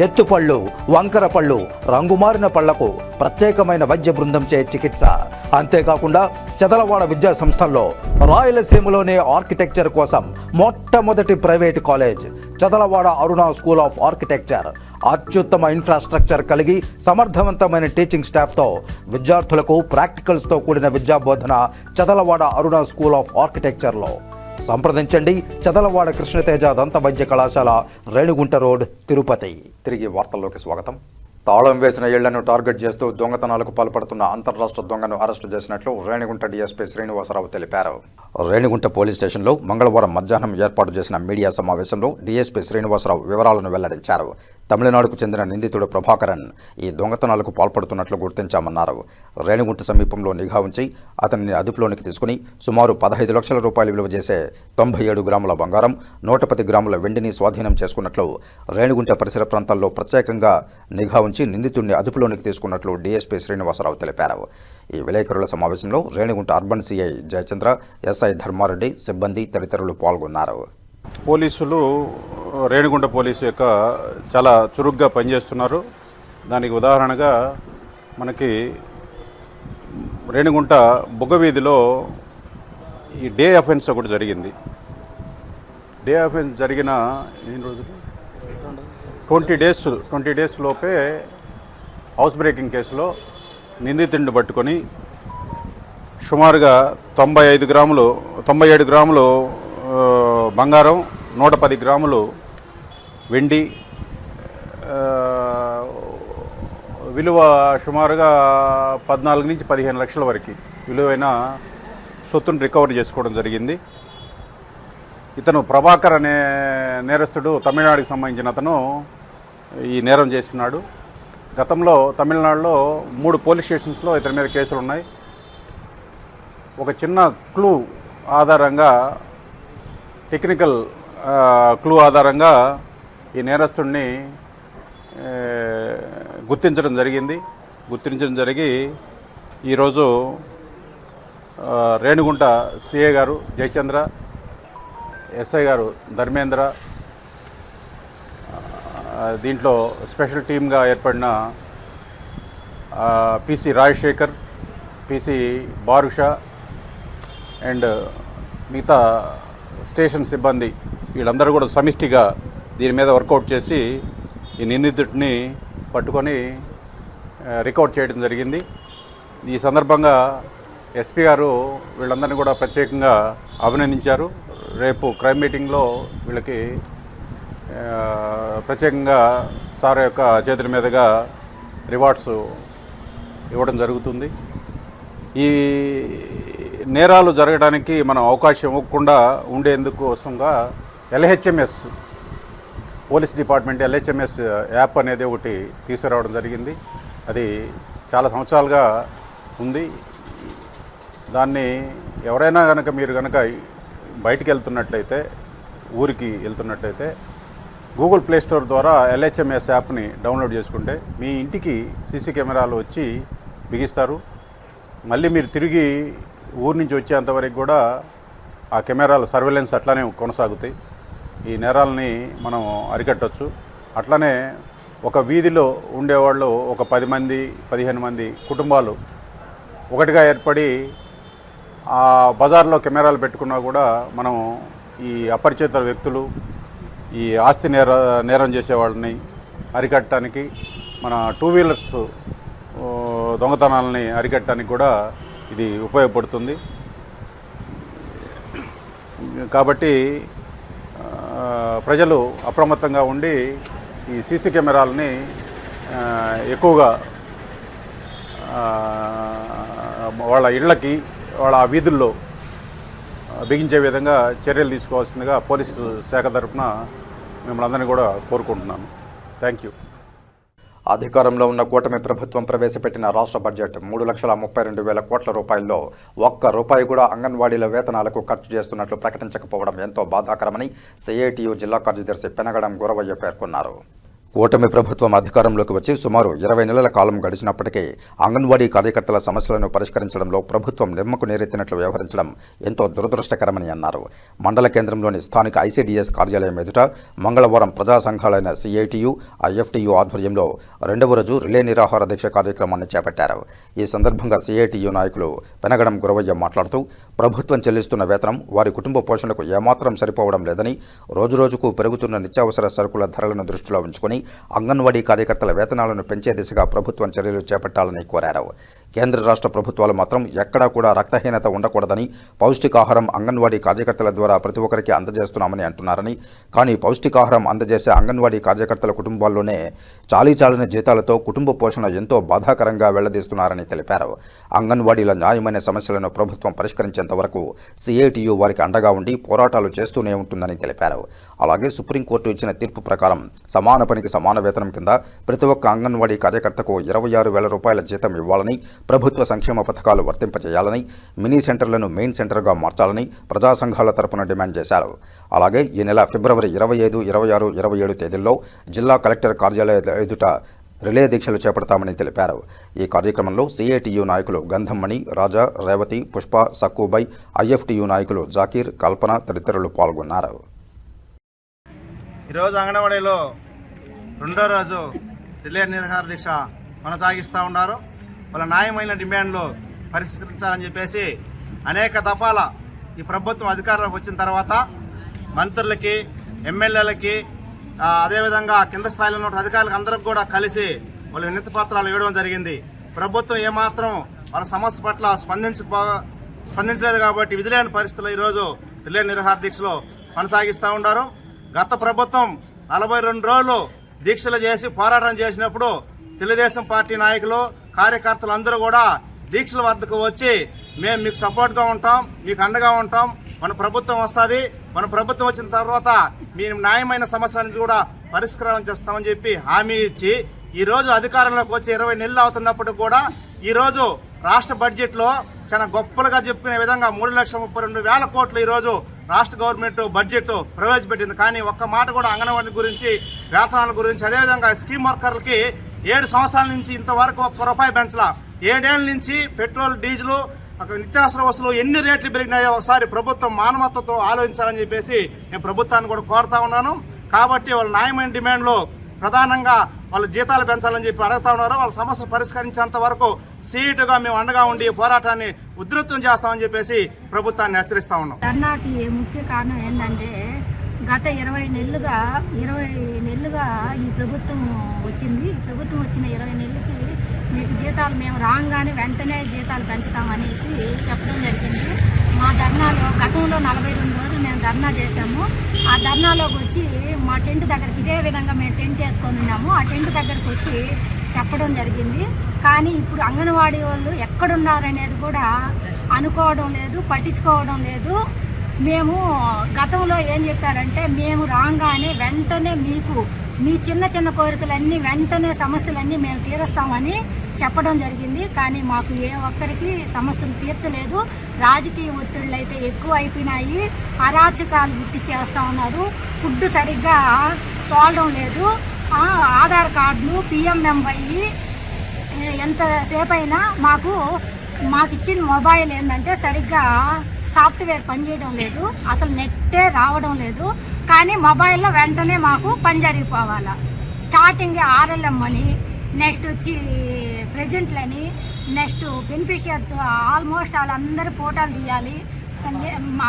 ఎత్తుపళ్ళు, వంకర పళ్ళు, రంగుమారిన పళ్లకు ప్రత్యేకమైన వైద్య బృందంచే చికిత్స. అంతేకాకుండా చదలవాడ విద్యా సంస్థల్లో రాయలసీమలోనే ఆర్కిటెక్చర్ కోసం మొట్టమొదటి private college Chadalavada Aruna school of architecture. అత్యుత్తమ ఇన్ఫ్రాస్ట్రక్చర్ కలిగి సమర్థవంతమైన టీచింగ్ స్టాఫ్తో విద్యార్థులకు ప్రాక్టికల్స్తో కూడిన విద్యాబోధన చదలవాడ అరుణ స్కూల్ ఆఫ్ ఆర్కిటెక్చర్లో. సంప్రదించండి. చదలవాడ కృష్ణతేజ దంత వైద్య కళాశాల, రేణిగుంట రోడ్, తిరుపతి. తిరిగి వార్తల్లోకి స్వాగతం. తాళం వేసిన ఇళ్లను టార్గెట్ చేస్తూ దొంగతనాలకు పాల్పడుతున్న అంతర్రాష్ట్ర దొంగను అరెస్టు చేసినట్లు రేణిగుంట డీఎస్పీ శ్రీనివాసరావు తెలిపారు. రేణిగుంట పోలీస్ స్టేషన్లో మంగళవారం మధ్యాహ్నం ఏర్పాటు చేసిన మీడియా సమావేశంలో డీఎస్పీ శ్రీనివాసరావు వివరాలను వెల్లడించారు. తమిళనాడుకు చెందిన నిందితుడు ప్రభాకరన్ ఈ దొంగతనాలకు పాల్పడుతున్నట్లు గుర్తించామన్నారు. రేణిగుంట సమీపంలో నిఘా ఉంచి అతనిని అదుపులోనికి తీసుకుని సుమారు 15 లక్షల రూపాయలు విలువ చేసే 97 గ్రాముల బంగారం, 110 గ్రాముల వెండిని స్వాధీనం చేసుకున్నట్లు రేణిగుంట పరిసర ప్రాంతాల్లో ప్రత్యేకంగా నిఘా ఉంచి నిందితుడిని అదుపులోనికి తీసుకున్నట్లు డీఎస్పీ శ్రీనివాసరావు తెలిపారు. ఈ విలేకరుల సమావేశంలో Renigunta urban CI Jayachandra, SI Dharmareddy, సిబ్బంది తదితరులు పాల్గొన్నారు. పోలీసులు రేణిగుంట పోలీసు యొక్క చాలా చురుగ్గా పనిచేస్తున్నారు. దానికి ఉదాహరణగా మనకి రేణిగుంట బుగ్గవీధిలో ఈ డే అఫెన్స్ ఒకటి జరిగింది. డే అఫెన్స్ జరిగిన ఎన్ని రోజులు 20 డేస్ లోపే హౌస్ బ్రేకింగ్ కేసులో నిందితుడిని పట్టుకొని సుమారుగా 97 గ్రాములు బంగారం, 110 గ్రాములు వెండి, విలువ సుమారుగా 14 నుంచి 15 లక్షల వరకు విలువైన సొత్తును రికవర్ చేసుకోవడం జరిగింది. ఇతను ప్రభాకర్ అనే నేరస్తుడు, తమిళనాడుకి సంబంధించిన అతను ఈ నేరం చేస్తున్నాడు. గతంలో తమిళనాడులో 3 పోలీస్ స్టేషన్స్లో ఇతని మీద కేసులు ఉన్నాయి. ఒక చిన్న క్లూ ఆధారంగా, టెక్నికల్ క్లూ ఆధారంగా ఈ నేరస్తుడిని గుర్తించడం జరిగి ఈరోజు రేణిగుంట సిఐ గారు జయచంద్ర, ఎస్ఐ గారు ధర్మేంద్ర, దీంట్లో స్పెషల్ టీమ్గా ఏర్పడిన పిసి రాజశేఖర్, పిసి బారుషా అండ్ మిగతా స్టేషన్ సిబ్బంది వీళ్ళందరూ కూడా సమిష్టిగా దీని మీద వర్కౌట్ చేసి ఈ నిందితుడిని పట్టుకొని రికవర్ చేయడం జరిగింది. ఈ సందర్భంగా ఎస్పీ గారు వీళ్ళందరినీ కూడా ప్రత్యేకంగా అభినందించారు. రేపు క్రైమ్ మీటింగ్లో వీళ్ళకి ప్రత్యేకంగా సార్ యొక్క చేతుల మీదుగా రివార్డ్స్ ఇవ్వడం జరుగుతుంది. ఈ నేరాలు జరగడానికి మనం అవకాశం ఇవ్వకుండా ఉండేందుకోసంగా LHMS police department LHMS app అనేది ఒకటి తీసుకురావడం జరిగింది. అది చాలా సంవత్సరాలుగా ఉంది. దాన్ని ఎవరైనా మీరు కనుక బయటికి వెళ్తున్నట్లయితే, ఊరికి వెళ్తున్నట్లయితే గూగుల్ ప్లే స్టోర్ ద్వారా LHMS యాప్ని డౌన్లోడ్ చేసుకుంటే మీ ఇంటికి సీసీ కెమెరాలు వచ్చి బిగిస్తారు. మళ్ళీ మీరు తిరిగి ఊరి నుంచి వచ్చేంతవరకు కూడా ఆ కెమెరాల సర్వేలెన్స్ అట్లానే కొనసాగుతాయి. ఈ నేరాలని మనం అరికట్టవచ్చు. అట్లనే ఒక వీధిలో ఉండేవాళ్ళు ఒక 10 మంది 15 మంది కుటుంబాలు ఒకటిగా ఏర్పడి ఆ బజార్లో కెమెరాలు పెట్టుకున్నా కూడా మనం ఈ అపరిచిత వ్యక్తులు, ఈ ఆస్తి నేరం చేసేవాళ్ళని అరికట్టడానికి, మన 2 వీలర్స్ దొంగతనాలని అరికట్టడానికి కూడా ఇది ఉపయోగపడుతుంది. కాబట్టి ప్రజలు అప్రమత్తంగా ఉండి ఈ సీసీ కెమెరాలని ఎక్కువగా వాళ్ళ ఇళ్ళకి, వాళ్ళ వీధుల్లో బిగించే విధంగా చర్యలు తీసుకోవాల్సిందిగా పోలీసు శాఖ తరఫున మిమ్మల్ని అందరినీ కూడా కోరుకుంటున్నాను. Thank you. అధికారంలో ఉన్న కూటమి ప్రభుత్వం ప్రవేశపెట్టిన రాష్ట్ర బడ్జెట్ 3,32,000 కోట్ల రూపాయల్లో ఒక్క రూపాయి కూడా అంగన్వాడీల వేతనాలకు ఖర్చు చేస్తున్నట్లు ప్రకటించకపోవడం ఎంతో బాధాకరమని సిఐటియు జిల్లా కార్యదర్శి పెనగడం గురవయ్య పేర్కొన్నారు. కూటమి ప్రభుత్వం అధికారంలోకి వచ్చి సుమారు 20 నెలల కాలం గడిచినప్పటికీ అంగన్వాడీ కార్యకర్తల సమస్యలను పరిష్కరించడంలో ప్రభుత్వం నిమ్మకు నీరెత్తినట్లు వ్యవహరించడం ఎంతో దురదృష్టకరమని అన్నారు. మండల కేంద్రంలోని స్థానిక ICDS కార్యాలయం ఎదుట మంగళవారం ప్రజా సంఘాలైన సిఐటియు, IFTU ఆధ్వర్యంలో 2వ రోజు రిలే నిరాహార దీక్ష కార్యక్రమాన్ని చేపట్టారు. ఈ సందర్భంగా సిఐటియు నాయకులు పెనగడం గురవయ్య మాట్లాడుతూ ప్రభుత్వం చెల్లిస్తున్న వేతనం వారి కుటుంబ పోషణకు ఏమాత్రం సరిపోవడం లేదని, రోజురోజుకు పెరుగుతున్న నిత్యావసర సరుకుల ధరలను దృష్టిలో ఉంచుకొని అంగన్వాడీ కార్యకర్తల వేతనాలను పెంచే దిశగా ప్రభుత్వం చర్యలు చేపట్టాలని కోరారు. కేంద్ర రాష్ట్ర ప్రభుత్వాలు మాత్రం ఎక్కడా కూడా రక్తహీనత ఉండకూడదని, పౌష్టికాహారం అంగన్వాడీ కార్యకర్తల ద్వారా ప్రతి ఒక్కరికి అందజేస్తున్నామని అంటున్నారని, కానీ పౌష్టికాహారం అందజేసే అంగన్వాడీ కార్యకర్తల కుటుంబాల్లోనే చాలీచాలని జీతాలతో కుటుంబ పోషణ ఎంతో బాధాకరంగా వెళ్లదీస్తున్నారని తెలిపారు. అంగన్వాడీల న్యాయమైన సమస్యలను ప్రభుత్వం పరిష్కరించేంత వరకు సిఐటియు వారికి అండగా ఉండి పోరాటాలు చేస్తూనే ఉంటుందని తెలిపారు. అలాగే సుప్రీంకోర్టు ఇచ్చిన తీర్పు ప్రకారం సమాన పనికి సమాన వేతనం కింద ప్రతి ఒక్క అంగన్వాడీ కార్యకర్తకు 26,000 రూపాయల జీతం ఇవ్వాలని, ప్రభుత్వ సంక్షేమ పథకాలు వర్తింపజేయాలని, మినీ సెంటర్లను మెయిన్ సెంటర్గా మార్చాలని ప్రజా సంఘాల తరపున డిమాండ్ చేశారు. అలాగే ఈ నెల ఫిబ్రవరి 25, 26, 27 తేదీల్లో జిల్లా కలెక్టర్ కార్యాలయ ఎదుట రిలే దీక్షలు చేపడతామని తెలిపారు. ఈ కార్యక్రమంలో సిఐటియు నాయకులు గంధమ్మణి, రాజా, రేవతి, పుష్ప, సక్కుబై, IFTU నాయకులు జాకీర్, కల్పన తదితరులు పాల్గొన్నారు. ఈరోజు అంగన్వాడీలో 2వ రోజు రిలే నిరాహార దీక్ష కొనసాగిస్తూ ఉన్నారు. వాళ్ళ న్యాయమైన డిమాండ్లు పరిష్కరించాలని చెప్పేసి అనేక దఫాల ఈ ప్రభుత్వం అధికారంలోకి వచ్చిన తర్వాత మంత్రులకి, ఎమ్మెల్యేలకి, అదేవిధంగా కింద స్థాయిలో ఉన్న అధికారులకు అందరికి కూడా కలిసి వాళ్ళు వినతి పత్రాలు ఇవ్వడం జరిగింది. ప్రభుత్వం ఏమాత్రం వాళ్ళ సమస్య పట్ల స్పందించలేదు కాబట్టి విధిలేని పరిస్థితుల్లో ఈరోజు రిలే నిరాహార దీక్షలో కొనసాగిస్తూ ఉన్నారు. గత ప్రభుత్వం 42 రోజులు దీక్షలు చేసి పోరాటం చేసినప్పుడు తెలుగుదేశం పార్టీ నాయకులు, కార్యకర్తలు అందరూ కూడా దీక్షల వద్దకు వచ్చి మేము మీకు సపోర్ట్గా ఉంటాం, మీకు అండగా ఉంటాం. మన ప్రభుత్వం వస్తుంది, మన ప్రభుత్వం వచ్చిన తర్వాత మీ న్యాయమైన సమస్యలను కూడా పరిష్కారం చేస్తామని చెప్పి హామీ ఇచ్చి ఈరోజు అధికారంలోకి వచ్చి 20 నెలలు అవుతున్నప్పుడు కూడా ఈరోజు రాష్ట్ర బడ్జెట్లో చాలా గొప్పలుగా చెప్పుకునే విధంగా 3,32,000 కోట్లు ఈరోజు రాష్ట్ర గవర్నమెంట్ బడ్జెట్ ప్రవేశపెట్టింది. కానీ ఒక్క మాట కూడా అంగన్వాడీ గురించి, వేతనాల గురించి, అదేవిధంగా స్కీమ్ వర్కర్లకి 7 సంవత్సరాల నుంచి ఇంతవరకు ఒక్క రూపాయి పెంచలా. 7 ఏళ్ళ నుంచి పెట్రోల్, డీజిల్, నిత్యావసర వస్తువులు ఎన్ని రేట్లు పెరిగినాయో ఒకసారి ప్రభుత్వం మానవత్వతో ఆలోచించాలని చెప్పేసి నేను ప్రభుత్వాన్ని కూడా కోరుతా ఉన్నాను. కాబట్టి వాళ్ళ న్యాయమైన డిమాండ్లు ప్రధానంగా వాళ్ళ జీతాలు పెంచాలని చెప్పి అడుగుతా ఉన్నారు. వాళ్ళ సమస్య పరిష్కరించేంత వరకు సీటుగా మేము అండగా ఉండి పోరాటాన్ని ఉధృతం చేస్తామని చెప్పేసి ప్రభుత్వాన్ని హెచ్చరిస్తా ఉన్నాం. ధర్నాకి ముఖ్య కారణం ఏంటంటే గత 20 నెలలుగా ఈ ప్రభుత్వం వచ్చింది. ఈ ప్రభుత్వం వచ్చిన 20 నెలలకి మీకు జీతాలు మేము రాగానే వెంటనే జీతాలు పెంచుతామనేసి చెప్పడం జరిగింది. మా ధర్నాలో గతంలో 42 రోజులు మేము ధర్నా చేశాము. ఆ ధర్నాలోకి వచ్చి మా టెంట్ దగ్గరికి ఇదే విధంగా మేము టెంట్ వేసుకొని ఉన్నాము. ఆ టెంట్ దగ్గరికి వచ్చి చెప్పడం జరిగింది. కానీ ఇప్పుడు అంగన్వాడీ వాళ్ళు ఎక్కడున్నారనేది కూడా అనుకోవడం లేదు, పట్టించుకోవడం లేదు. మేము గతంలో ఏం చెప్పారంటే మేము రాగానే వెంటనే మీకు మీ చిన్న చిన్న కోరికలన్నీ వెంటనే సమస్యలన్నీ మేము తీరుస్తామని చెప్పడం జరిగింది. కానీ మాకు ఏ ఒక్కరికి సమస్యలు తీర్చలేదు. రాజకీయ ఒత్తిళ్ళు అయితే ఎక్కువ అయిపోయినాయి. అరాచకాలు గుర్తించేస్తూ ఉన్నారు. ఫుడ్ సరిగ్గా తోలడం లేదు. ఆధార్ కార్డులు పిఎంఎంవై ఎంతసేపు అయినా మాకు ఇచ్చిన మొబైల్ ఏంటంటే సరిగ్గా సాఫ్ట్వేర్ పనిచేయడం లేదు, అసలు నెట్టే రావడం లేదు. కానీ మొబైల్లో వెంటనే మాకు పని జరిగిపోవాలి. స్టార్టింగ్ ఆర్ఎల్ఎం అని, నెక్స్ట్ వచ్చి ప్రెజెంట్లని, నెక్స్ట్ బెనిఫిషియర్స్ ఆల్మోస్ట్ వాళ్ళందరూ ఫోటోలు తీయాలి,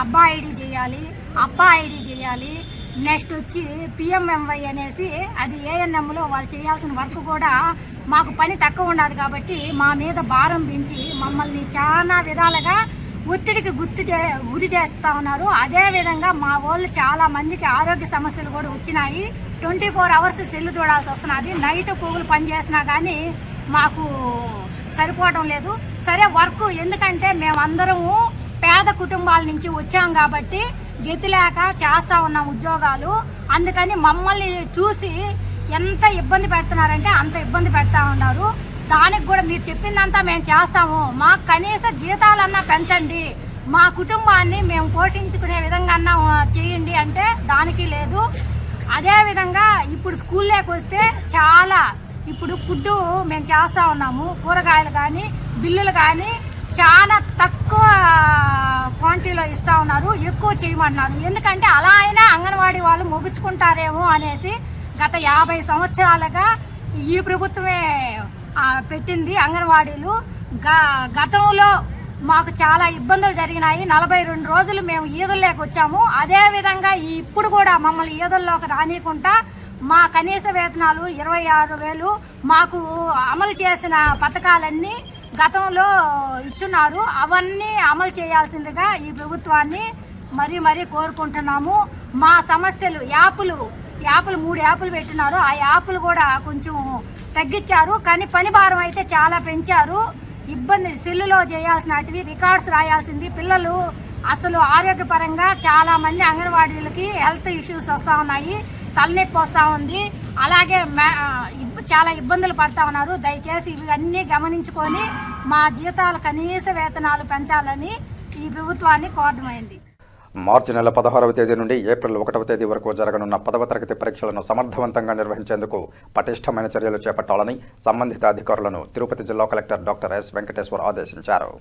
అబ్బా ఐడి చేయాలి, అప్పా ఐడి చేయాలి. నెక్స్ట్ వచ్చి పిఎంఎంవై అనేసి అది ఏఎన్ఎంలో వాళ్ళు చేయాల్సిన వర్క్ కూడా మాకు పని తక్కువ ఉండదు. కాబట్టి మా మీద భారం పెంచి మమ్మల్ని చాలా విధాలుగా ఒత్తిడికి గురి చేస్తూ ఉన్నారు. అదేవిధంగా మా వాళ్ళు చాలామందికి ఆరోగ్య సమస్యలు కూడా వచ్చినాయి. 24 అవర్స్ సెల్లు చూడాల్సి వస్తున్నది. నైట్ పోగులు పనిచేసినా కానీ మాకు సరిపోవడం లేదు. సరే వర్క్ ఎందుకంటే మేమందరము పేద కుటుంబాల నుంచి వచ్చాం కాబట్టి గతి లేక చేస్తూ ఉన్నాం ఉద్యోగాలు. అందుకని మమ్మల్ని చూసి ఎంత ఇబ్బంది పెడుతున్నారంటే అంత ఇబ్బంది పెడతా ఉన్నారు. దానికి కూడా మీరు చెప్పిందంతా మేము చేస్తాము, మాకు కనీస జీతాలన్నా పెంచండి, మా కుటుంబాన్ని మేము పోషించుకునే విధంగా అన్నా చేయండి అంటే దానికి లేదు. అదేవిధంగా ఇప్పుడు స్కూల్లోకి వస్తే చాలా ఇప్పుడు ఫుడ్ మేము చేస్తూ ఉన్నాము. కూరగాయలు కానీ బిల్లులు కానీ చాలా తక్కువ క్వాంటిటీలో ఇస్తూ ఉన్నారు, ఎక్కువ చేయమన్నారు. ఎందుకంటే అలా అయినా అంగన్వాడీ వాళ్ళు మొగుచుకుంటారేమో అనేసి గత 50 సంవత్సరాలుగా ఈ ప్రభుత్వమే పెట్టింది అంగన్వాడీలు. గతంలో మాకు చాలా ఇబ్బందులు జరిగినాయి. 42 రోజులు మేము ఈదల్లోకి వచ్చాము. అదేవిధంగా ఇప్పుడు కూడా మమ్మల్ని ఈదల్లోకి రానియకుండా మా కనీస వేతనాలు 26,000 మాకు అమలు చేసిన పథకాలన్నీ గతంలో ఇచ్చున్నారు. అవన్నీ అమలు చేయాల్సిందిగా ఈ ప్రభుత్వాన్ని మరీ కోరుకుంటున్నాము. మా సమస్యలు యాప్లు 3 యాప్లు పెట్టినారు. ఆ యాప్లు కూడా కొంచెం తగ్గించారు, కానీ పని భారం అయితే చాలా పెంచారు. ఇబ్బంది సెల్లులో చేయాల్సినవి రికార్డ్స్ రాయాల్సింది. పిల్లలు అసలు ఆరోగ్యపరంగా చాలామంది అంగన్వాడీలకి హెల్త్ ఇష్యూస్ వస్తూ ఉన్నాయి, తలనొప్పి వస్తూ ఉంది, అలాగే చాలా ఇబ్బందులు పడుతూ ఉన్నారు. దయచేసి ఇవన్నీ గమనించుకొని మా జీతాలు కనీస వేతనాలు పెంచాలని ఈ ప్రభుత్వాన్ని కోరడమైంది. మార్చి నెల 16వ తేదీ నుండి ఏప్రిల్ 1వ తేదీ వరకు జరగనున్న 10వ తరగతి పరీక్షలను సమర్థవంతంగా నిర్వహించేందుకు పటిష్టమైన చర్యలు చేపట్టాలని సంబంధిత అధికారులను తిరుపతి జిల్లా కలెక్టర్ డాక్టర్ ఎస్ వెంకటేశ్వర్ ఆదేశించారు.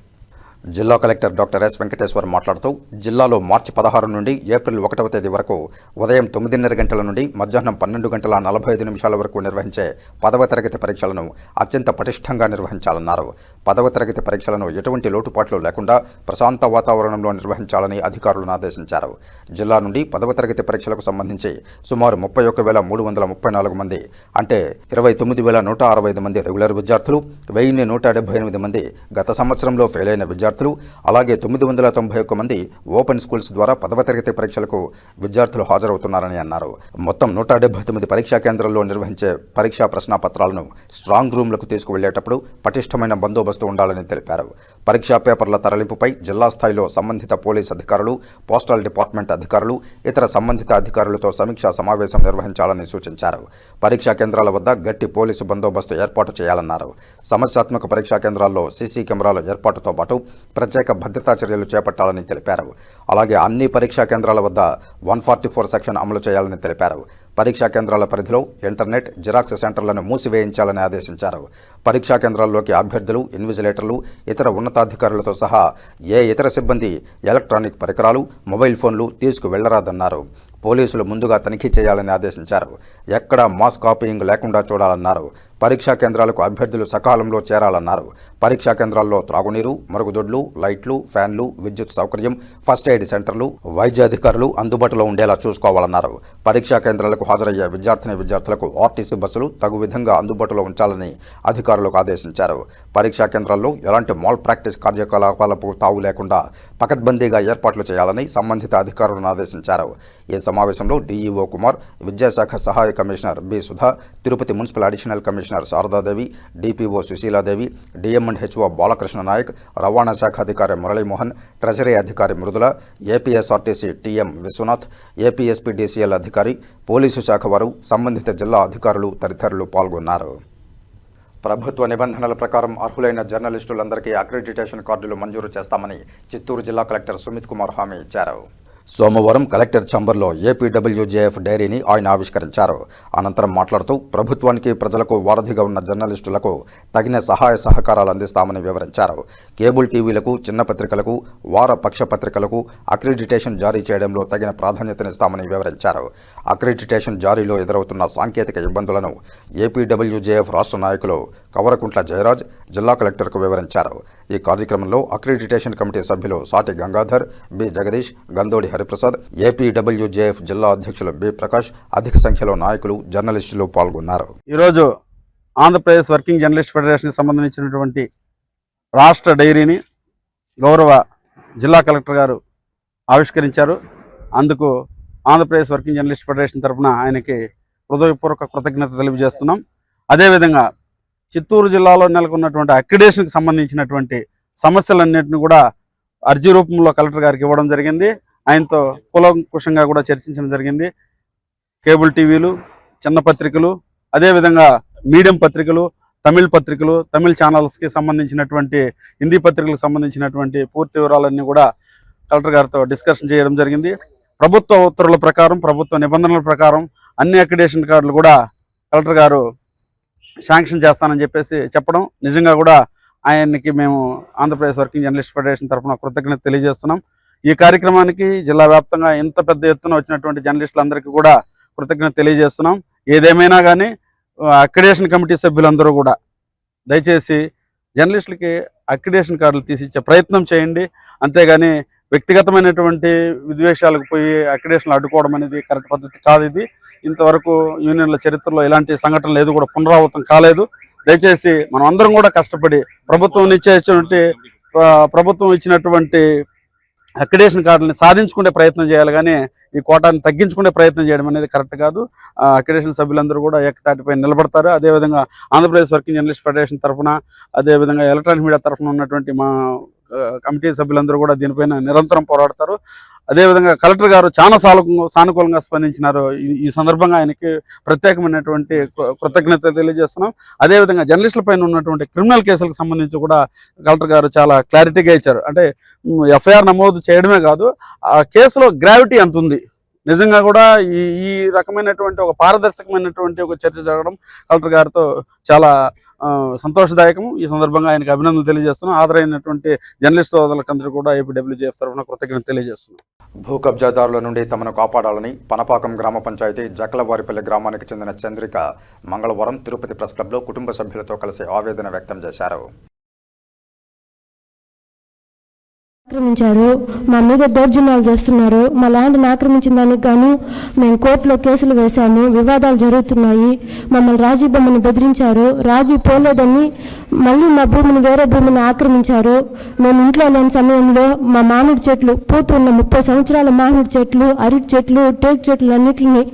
జిల్లా కలెక్టర్ డాక్టర్ ఎస్ వెంకటేశ్వర్ మాట్లాడుతూ జిల్లాలో మార్చి 16 నుండి ఏప్రిల్ 1వ తేదీ వరకు ఉదయం 9:30 గంటల నుండి మధ్యాహ్నం 12:45 వరకు నిర్వహించే 10వ తరగతి పరీక్షలను అత్యంత పటిష్టంగా నిర్వహించాలన్నారు. 10వ తరగతి పరీక్షలను ఎటువంటి లోటుపాట్లు లేకుండా ప్రశాంత వాతావరణంలో నిర్వహించాలని అధికారులను ఆదేశించారు. జిల్లా నుండి 10వ తరగతి పరీక్షలకు సంబంధించి సుమారు 31,334 మంది అంటే 29,165 మంది రెగ్యులర్ విద్యార్థులు, 1,178 మంది గత సంవత్సరంలో ఫెయిల్ అయిన విద్యార్థులు, అలాగే 991 మంది ఓపెన్ స్కూల్స్ ద్వారా 10వ తరగతి పరీక్షలకు విద్యార్థులు హాజరవుతున్నారని అన్నారు. మొత్తం 179 పరీక్షా కేంద్రాల్లో నిర్వహించే పరీక్షా ప్రశ్నాపత్రాలను స్ట్రాంగ్ రూమ్లకు తీసుకువెళ్లేటప్పుడు పటిష్టమైన బందోబస్తు బందోబస్తు ఉండాలని తెలిపారు. పరీక్షా పేపర్ల తరలింపుపై జిల్లా స్థాయిలో సంబంధిత పోలీస్ అధికారులు, పోస్టల్ డిపార్ట్మెంట్ అధికారులు, ఇతర సంబంధిత అధికారులతో సమీక్షా సమావేశం నిర్వహించాలని సూచించారు. పరీక్షా కేంద్రాల వద్ద గట్టి పోలీసు బందోబస్తు ఏర్పాటు చేయాలన్నారు. సమస్యాత్మక పరీక్షా కేంద్రాల్లో సీసీ కెమెరాల ఏర్పాటుతో పాటు ప్రత్యేక భద్రతా చర్యలు చేపట్టాలని తెలిపారు. అలాగే అన్ని పరీక్షా కేంద్రాల వద్ద 144 సెక్షన్ అమలు చేయాలని తెలిపారు. పరీక్షా కేంద్రాల పరిధిలో ఇంటర్నెట్, జిరాక్స్ సెంటర్లను మూసివేయించాలని ఆదేశించారు. పరీక్షా కేంద్రాల్లోకి అభ్యర్థులు, ఇన్విజిలేటర్లు, ఇతర ఉన్నతాధికారులతో సహా ఏ ఇతర సిబ్బంది ఎలక్ట్రానిక్ పరికరాలు, మొబైల్ ఫోన్లు తీసుకువెళ్లరాదన్నారు. పోలీసులు ముందుగా తనిఖీ చేయాలని ఆదేశించారు. ఎక్కడా మాస్ కాపీయింగ్ లేకుండా చూడాలన్నారు. పరీక్షా కేంద్రాలకు అభ్యర్థులు సకాలంలో చేరాలన్నారు. పరీక్షా కేంద్రాల్లో త్రాగునీరు, మరుగుదొడ్లు, లైట్లు, ఫ్యాన్లు, విద్యుత్ సౌకర్యం, ఫస్ట్ ఎయిడ్ సెంటర్లు, వైద్యాధికారులు అందుబాటులో ఉండేలా చూసుకోవాలన్నారు. పరీక్షా కేంద్రాలకు హాజరయ్యే విద్యార్థులకు ఆర్టీసీ బస్సులు తగు విధంగా అందుబాటులో ఉంచాలని అధికారులకు ఆదేశించారు. పరీక్షా కేంద్రాల్లో ఎలాంటి మాల్ ప్రాక్టీస్ కార్యకలాపాలకు తావు లేకుండా పకడ్బందీగా ఏర్పాట్లు చేయాలని సంబంధిత అధికారులను ఆదేశించారు. ఈ సమావేశంలో డీఈఓ కుమార్, విద్యాశాఖ సహాయ commissioner B Sudha, Tirupati municipal additional commissioner Sharadadevi, DPO Sushiladevi, DM and HO Balakrishna Nayak, రవాణా శాఖ అధికారి మురళీమోహన్, ట్రెజరీ అధికారి Mrudula, APSRTC TM Viswanath, APSPDCL అధికారి, పోలీసు శాఖ వారు, సంబంధిత జిల్లా అధికారులు తదితరులు పాల్గొన్నారు. ప్రభుత్వ నిబంధనల ప్రకారం అర్హులైన జర్నలిస్టులందరికీ అక్రిడిటేషన్ కార్డులు మంజూరు చేస్తామని చిత్తూరు జిల్లా కలెక్టర్ సుమిత్ కుమార్ హామీ ఇచ్చారు. సోమవారం కలెక్టర్ ఛాంబర్లో ఏపీడబ్ల్యూజేఎఫ్ డైరీని ఆయన ఆవిష్కరించారు. అనంతరం మాట్లాడుతూ ప్రభుత్వానికి, ప్రజలకు వారధిగా ఉన్న జర్నలిస్టులకు తగిన సహాయ సహకారాలు అందిస్తామని వివరించారు. కేబుల్ టీవీలకు, చిన్న పత్రికలకు, వార పక్ష పత్రికలకు అక్రిడిటేషన్ జారీ చేయడంలో తగిన ప్రాధాన్యతనిస్తామని వివరించారు. అక్రిడిటేషన్ జారీలో ఎదురవుతున్న సాంకేతిక ఇబ్బందులను ఏపీడబ్ల్యూజేఎఫ్ రాష్ట్ర నాయకులు కవరకుంట్ల జయరాజ్ జిల్లా కలెక్టర్కు వివరించారు. ఈ కార్యక్రమంలో అక్రిడిటేషన్ కమిటీ సభ్యులు సాటి గంగాధర్, బి జగదీష్, గందోడి హరిప్రసాద్, ఏపీడబ్ల్యూజేఎఫ్ జిల్లా అధ్యక్షులు బి ప్రకాష్, అధిక సంఖ్యలో నాయకులు, జర్నలిస్టులు పాల్గొన్నారు. ఈరోజు ఆంధ్రప్రదేశ్ వర్కింగ్ జర్నలిస్ట్ ఫెడరేషన్కి సంబంధించినటువంటి రాష్ట్ర డైరీని గౌరవ జిల్లా కలెక్టర్ గారు ఆవిష్కరించారు. అందుకు ఆంధ్రప్రదేశ్ వర్కింగ్ జర్నలిస్ట్ ఫెడరేషన్ తరఫున ఆయనకి హృదయపూర్వక కృతజ్ఞత తెలియజేస్తున్నాం. అదేవిధంగా చిత్తూరు జిల్లాలో నెలకొన్నటువంటి అక్రిడేషన్కి సంబంధించినటువంటి సమస్యలన్నింటినీ కూడా అర్జీ రూపంలో కలెక్టర్ గారికి ఇవ్వడం జరిగింది. ఆయనతో కూలంకుషంగా కూడా చర్చించడం జరిగింది. కేబుల్ టీవీలు, చిన్న పత్రికలు, అదేవిధంగా మీడియం పత్రికలు, తమిళ పత్రికలు, తమిళ ఛానల్స్కి సంబంధించినటువంటి, హిందీ పత్రికలకు సంబంధించినటువంటి పూర్తి వివరాలన్నీ కూడా కలెక్టర్ గారితో డిస్కషన్ చేయడం జరిగింది. ప్రభుత్వ ఉత్తర్వుల ప్రకారం, ప్రభుత్వ నిబంధనల ప్రకారం అన్ని అక్రిడేషన్ కార్డులు కూడా కలెక్టర్ గారు శాంక్షన్ చేస్తానని చెప్పేసి చెప్పడం, నిజంగా కూడా ఆయనకి మేము ఆంధ్రప్రదేశ్ వర్కింగ్ జర్నలిస్ట్ ఫెడరేషన్ తరఫున కృతజ్ఞత తెలియజేస్తున్నాం. ఈ కార్యక్రమానికి జిల్లా వ్యాప్తంగా ఇంత పెద్ద ఎత్తున వచ్చినటువంటి జర్నలిస్టులందరికీ కూడా కృతజ్ఞత తెలియజేస్తున్నాం. ఏదేమైనా కానీ అక్రిడేషన్ కమిటీ సభ్యులందరూ కూడా దయచేసి జర్నలిస్టులకి అక్రిడేషన్ కార్డులు తీసిచ్చే ప్రయత్నం చేయండి. అంతేగాని వ్యక్తిగతమైనటువంటి విద్వేషాలకు పోయి అక్రిడేషన్లు అడ్డుకోవడం అనేది కరెక్ట్ పద్ధతి కాదు. ఇది ఇంతవరకు యూనియన్ల చరిత్రలో ఇలాంటి సంఘటనలు ఏది కూడా పునరావృతం కాలేదు. దయచేసి మనం అందరం కూడా కష్టపడి ప్రభుత్వం ఇచ్చినటువంటి అక్రిడేషన్ కార్డులని సాధించుకునే ప్రయత్నం చేయాలి, కానీ ఈ కోటాన్ని తగ్గించుకునే ప్రయత్నం చేయడం అనేది కరెక్ట్ కాదు. అక్రిడేషన్ సభ్యులందరూ కూడా ఏకతాటిపై నిలబడతారు. అదేవిధంగా ఆంధ్రప్రదేశ్ వర్కింగ్ జర్నలిస్ట్ ఫెడరేషన్ తరఫున, అదేవిధంగా ఎలక్ట్రానిక్ మీడియా తరఫున ఉన్నటువంటి మా కమిటీ సభ్యులందరూ కూడా దీనిపైన నిరంతరం పోరాడతారు. అదేవిధంగా కలెక్టర్ గారు చాలా సానుకూలంగా స్పందించినారు. ఈ సందర్భంగా ఆయనకి ప్రత్యేకమైనటువంటి కృతజ్ఞత తెలియజేస్తున్నాం. అదేవిధంగా జర్నలిస్టుల పైన ఉన్నటువంటి క్రిమినల్ కేసులకు సంబంధించి కూడా కలెక్టర్ గారు చాలా క్లారిటీగా ఇచ్చారు. అంటే ఎఫ్ఐఆర్ నమోదు చేయడమే కాదు, ఆ కేసులో గ్రావిటీ ఎంత ఉంది, నిజంగా కూడా ఈ రకమైనటువంటి ఒక పారదర్శకమైనటువంటి ఒక చర్చ జరగడం కలెక్టర్ గారితో చాలా సంతోషదాయకం. ఈ సందర్భంగా ఆయనకు అభినందనలు తెలియజేస్తున్నాం. హాజరైనటువంటి జర్నలిస్ట్ సోదరులందరూ కూడా ఏపీడబ్ల్యూజేఎఫ్ తరఫున కృతజ్ఞత తెలియజేస్తున్నాం. భూ కబ్జాదారుల నుండి తమను కాపాడాలని పనపాకం గ్రామ పంచాయతీ జక్కలవారిపల్లి గ్రామానికి చెందిన చంద్రిక మంగళవారం తిరుపతి ప్రెస్ క్లబ్లో కుటుంబ సభ్యులతో కలిసి ఆవేదన వ్యక్తం చేశారు. ఆక్రమించారు, మా మీద దౌర్జన్యాలు చేస్తున్నారు. మా ల్యాండ్ని ఆక్రమించిన దానికి గాను మేము కోర్టులో కేసులు వేశాము. వివాదాలు జరుగుతున్నాయి. మమ్మల్ని రాజీ బొమ్మను బెదిరించారు. రాజీ పోలేదని మళ్ళీ మా భూమిని, వేరే భూమిని ఆక్రమించారు. మేము ఇంట్లో లేని సమయంలో మా మామిడి చెట్లు, పూత ఉన్న 30 సంవత్సరాల మామిడి చెట్లు, అరటి చెట్లు, టేక్ చెట్లు అన్నిటిని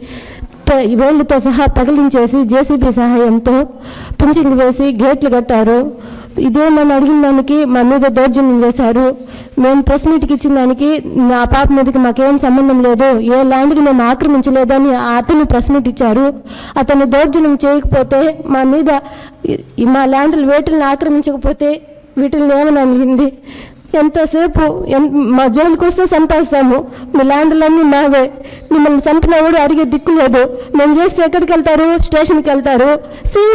వేళ్లతో సహా తగిలించేసి జేసీబీ సహాయంతో పించింగ్ వేసి గేట్లు కట్టారు. ఇదేమని అడిగిన దానికి మా మీద దౌర్జన్యం చేశారు. మేము ప్రెస్ మీట్కి ఇచ్చిన దానికి ఆ పాప మీదకి మాకేం సంబంధం లేదు, ఏ ల్యాండ్ని మేము ఆక్రమించలేదని అతను ప్రెస్ మీట్ ఇచ్చారు. అతను దౌర్జన్యం చేయకపోతే మా మీద మా ల్యాండ్లు వేటిని ఆక్రమించకపోతే వీటిని ఏమని అడిగింది. ఎంతసేపు మా జోలికి వస్తే చంపేస్తాము, మీ ల్యాండ్లన్నీ మావే, మిమ్మల్ని చంపినా కూడా అడిగే దిక్కు లేదు. మేము చేస్తే ఎక్కడికి వెళ్తారు, స్టేషన్కి వెళ్తారు.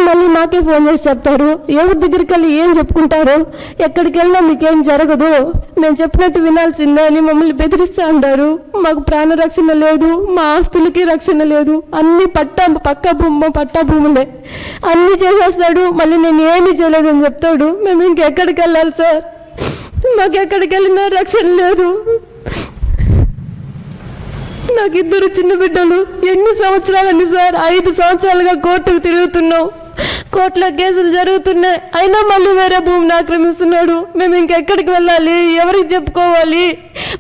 మళ్ళీ మాకే ఫోన్ చేసి చెప్తారు. ఎవరి దగ్గరికి వెళ్ళి ఏం చెప్పుకుంటారు, ఎక్కడికి వెళ్ళినా మీకేం జరగదు, మేము చెప్పినట్టు వినాల్సిందే అని మమ్మల్ని బెదిరిస్తూ ఉంటారు. మాకు ప్రాణ రక్షణ లేదు, మా ఆస్తులకి రక్షణ లేదు. అన్ని పట్టా భూములే అన్నీ చేసేస్తాడు. మళ్ళీ నేను ఏమీ చేయలేదని చెప్తాడు. మేము ఇంకెక్కడికి వెళ్ళాలి సార్, మాకు ఎక్కడికి వెళ్ళినా రక్షణ లేదు. నాకు 2 చిన్న బిడ్డలు. ఎన్ని సంవత్సరాలని సార్, 5 సంవత్సరాలుగా కోర్టుకు తిరుగుతున్నాం. కోర్టులో కేసులు జరుగుతున్నాయి, అయినా మళ్ళీ వేరే భూమిని ఆక్రమిస్తున్నాడు. మేము ఇంకెక్కడికి వెళ్ళాలి, ఎవరికి చెప్పుకోవాలి?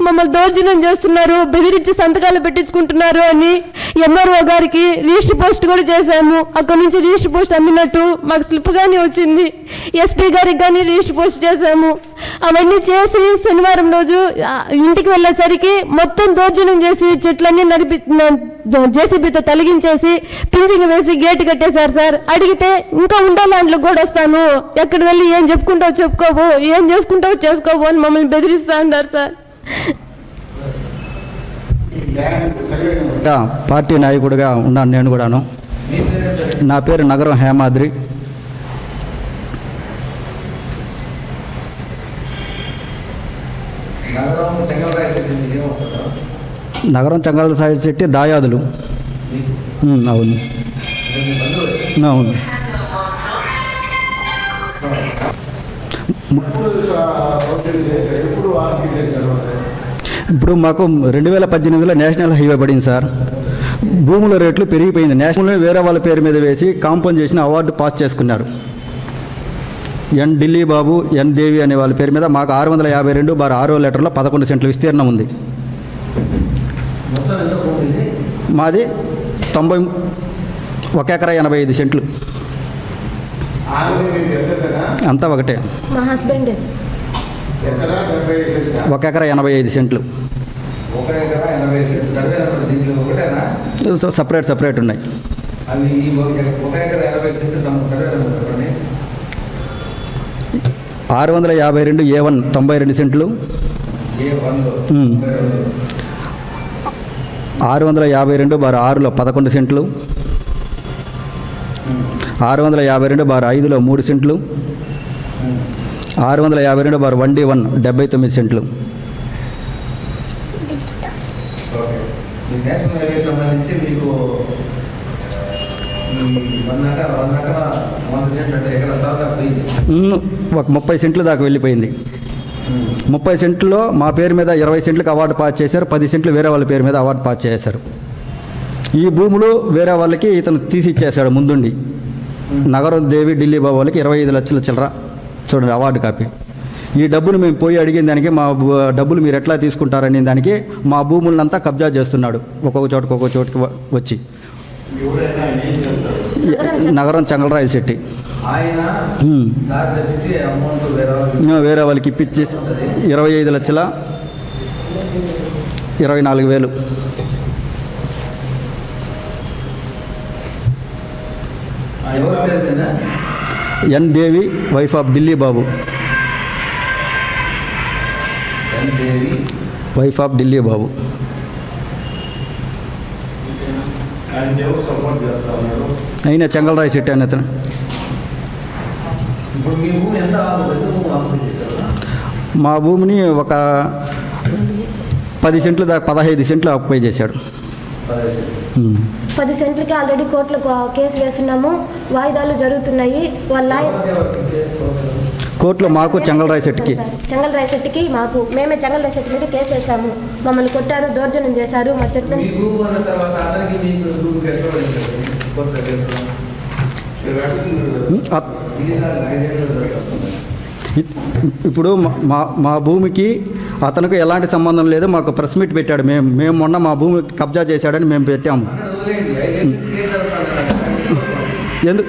మమ్మల్ని దౌర్జన్యం చేస్తున్నారు, బెదిరించి సంతకాలు పెట్టించుకుంటున్నారు అని ఎంఆర్ఓ గారికి రిజిస్టర్ పోస్ట్ కూడా చేశాము. అక్కడ నుంచి రిజిస్టర్ పోస్ట్ అందినట్టు మాకు స్లిప్ కానీ వచ్చింది. ఎస్పీ గారికి కానీ రిజిస్టర్ పోస్ట్ చేశాము. అవన్నీ చేసి శనివారం రోజు ఇంటికి వెళ్ళేసరికి మొత్తం దౌర్జన్యం చేసి చెట్లన్నీ జేసీబీతో తొలగించేసి పింజింగ్ వేసి గేటు కట్టేశారు సార్. అడిగితే ఇంకా ఉండే ల్యాండ్లో కూడా వస్తాను, ఎక్కడ వెళ్ళి ఏం చెప్పుకుంటావు చెప్పుకోవు, ఏం చేసుకుంటావు చేసుకోవు అని మమ్మల్ని బెదిరిస్తా ఉన్నారు సార్. పార్టీ నాయకుడిగా ఉన్నాను నేను కూడాను. నా పేరు నగరం హేమాద్రి. నగరం చెంగల్ శెట్టి దాయాదులు. అవును అవును. ఇప్పుడు మాకు 2018లో నేషనల్ హైవే పడింది సార్. భూముల రేట్లు పెరిగిపోయింది. నేషనల్ వేరే వాళ్ళ పేరు మీద వేసి కాంపన్సేషన్ అవార్డు పాస్ చేసుకున్నారు. ఎన్ ఢిల్లీ బాబు, ఎన్ దేవి అనే వాళ్ళ పేరు మీద మాకు 652/6 లీటర్లో 11 సెంట్ల విస్తీర్ణం ఉంది. మాది 1 ఎకరా 85 సెంట్లు. అంతా ఒకటే. మా హస్బెండ్ 1 ఎకరా 85 సెంట్లు. సపరేట్ ఉన్నాయి. 652A1 92 సెంట్లు. 652/6లో 11 సెంట్లు. 652/5లో 3 సెంట్లు. 652/1D1 79 సెంట్లు. ఒక 30 సెంట్లు దాకా వెళ్ళిపోయింది. 30 సెంట్లో మా పేరు మీద 20 సెంట్లకు అవార్డు పాస్ చేశారు. 10 సెంట్లు వేరే వాళ్ళ పేరు మీద అవార్డు పాస్ చేశారు. ఈ భూములు వేరే వాళ్ళకి ఇతను తీసిచ్చేశాడు ముందుండి. నగరం దేవి, ఢిల్లీ బాబు వాళ్ళకి 25 లక్షల చిల్లర. చూడండి అవార్డు కాపీ. ఈ డబ్బును మేము పోయి అడిగిన దానికి మా డబ్బులు మీరు ఎట్లా తీసుకుంటారనే దానికి మా భూములనంతా కబ్జా చేస్తున్నాడు. ఒక్కొక్క చోటుకి వచ్చి. నగరం చెంగలరాయల శెట్టి వేరే వాళ్ళకి ఇప్పించి 25,24,000. N Devi, wife of Delhi Babu. Wife of Delhi Babu. అయినా చెంగలరాయ శెట్టి అని అతను. మా భూమిని ఒక 10 సెంట్లు దాకా 15 సెంట్లు ఆక్యుపై చేశాడు. 10 సెంట్లకి ఆల్రెడీ కోర్టులో కేసు వేస్తున్నాము. వాయిదాలు జరుగుతున్నాయి. వాళ్ళ కోర్టులో మాకు చెంగలరాయ శెట్టికి మాకు మేమే చెంగలరాయ శెట్టి మీద కేసు వేసాము. మమ్మల్ని కొట్టారు, దౌర్జన్యం చేశారు. మా చెట్లు ఇప్పుడు మా భూమికి అతనికి ఎలాంటి సంబంధం లేదు. మాకు ప్రెస్ మీట్ పెట్టాడు. మేము మొన్న మా భూమి కబ్జా చేశాడని మేము పెట్టాము.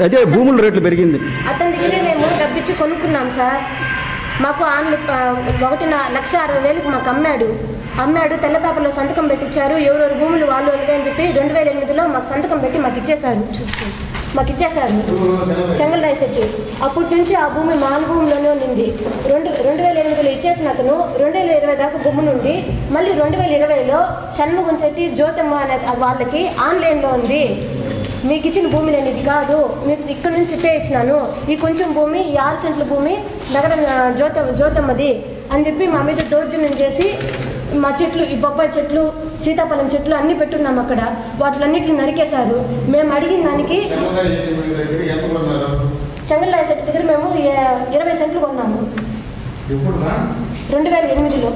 అదే భూముల రేట్లు పెరిగింది. అతని దగ్గరే మేము డబ్బిచ్చి కొనుక్కున్నాం సార్. మాకు ఆన్లు 1,60,000కి మాకు అమ్మాడు. తెల్ల పేపర్లో సంతకం పెట్టించారు. ఎవరెవరు భూములు వాళ్ళు అని చెప్పి 2008లో మాకు సంతకం పెట్టి మాకు ఇచ్చేశారు. చెంగల్ రాయశెట్టి. అప్పటి నుంచి ఆ భూమి మా భూమిలోనే ఉండింది. 2008లో ఇచ్చేసిన అతను 2020 దాకా గమ్మునుండి మళ్ళీ 2020లో షణ్ముగం చెట్టి జ్యోతమ్మ అనే వాళ్ళకి ఆన్లైన్లో ఉంది. మీకు ఇచ్చిన భూమి నేను ఇది కాదు, మీకు ఇక్కడ నుంచి ఇట్టే ఇచ్చినాను, ఈ కొంచెం భూమి, ఈ 6 సెంట్ల భూమి నగరం జ్యోతమ్మది అని చెప్పి మా మీద దౌర్జన్యం చేసి మా చెట్లు, ఈ బొప్పాయి చెట్లు, సీతాఫలం చెట్లు అన్నీ పెట్టున్నాం అక్కడ. వాటిలన్నిటిని నరికేశారు. మేము అడిగిన దానికి చెంగల్రాయ సెట్ దగ్గర మేము 20 సెంట్లు కొన్నాము 2008లో.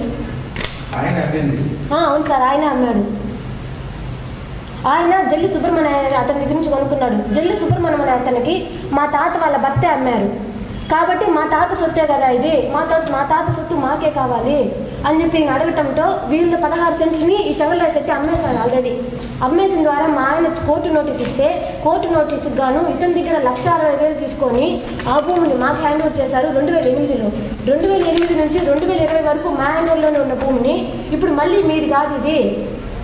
అవును సార్, ఆయన అమ్మాడు. ఆయన జల్లి సుబ్రహ్మణ్య అతని దగ్గర నుంచి కొనుక్కున్నాడు. జల్లి సుబ్రహ్మణ్యం అనే అతనికి మా తాత వాళ్ళ భర్తే అమ్మారు. కాబట్టి మా తాత సొత్తే కదా ఇది, మా తాత సొత్తు మాకే కావాలి అని చెప్పి నేను అడగటంతో వీళ్ళు 16 సెంట్లని ఈ చెంగల్రాయ శెట్టి అమ్మేశారు ఆల్రెడీ. అమ్మేసిన ద్వారా మా ఆయన కోర్టు నోటీస్ ఇస్తే కోర్టు నోటీసుకు గాను ఇతని దగ్గర 1,60,000 తీసుకొని ఆ భూమిని మాకు హ్యాండ్ ఓవర్ చేశారు 2008లో. 2008 నుంచి 2020 వరకు మా హ్యాండ్ ఓవర్లోనే ఉన్న భూమిని ఇప్పుడు మళ్ళీ మీది కాదు ఇది,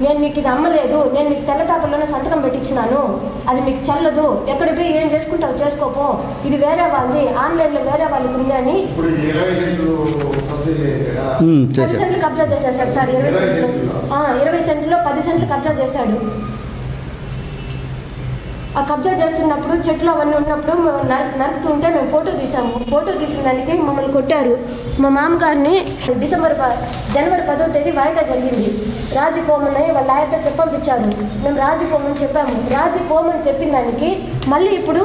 నేను మీకు ఇది అమ్మలేదు, నేను మీకు తెల్ల పేపర్లోనే సంతకం పెట్టించినాను, అది మీకు చెల్లదు, ఎక్కడ పోయి ఏం చేసుకుంటావు చేసుకోపో, ఇది వేరే వాళ్ళది, ఆన్లైన్లో వేరే వాళ్ళకి ఉంది అని 10 సెంట్లు కబ్జా చేసేసాడు సార్. 20 సెంట్లో 10 సెంట్లు కబ్జా చేశాడు. ఆ కబ్జా చేస్తున్నప్పుడు చెట్లు అవన్నీ ఉన్నప్పుడు నరుకుతుంటే మేము ఫోటో తీసాము. ఫోటో తీసిన దానికి మమ్మల్ని కొట్టారు. మా మామగారిని జనవరి 10వ తేదీ వాయిదా జరిగింది. రాజీపోమని వాళ్ళ ఆయనతో చెప్పంపించారు. మేము రాజీపోమని చెప్పాము. రాజీపోమని చెప్పిన దానికి మళ్ళీ ఇప్పుడు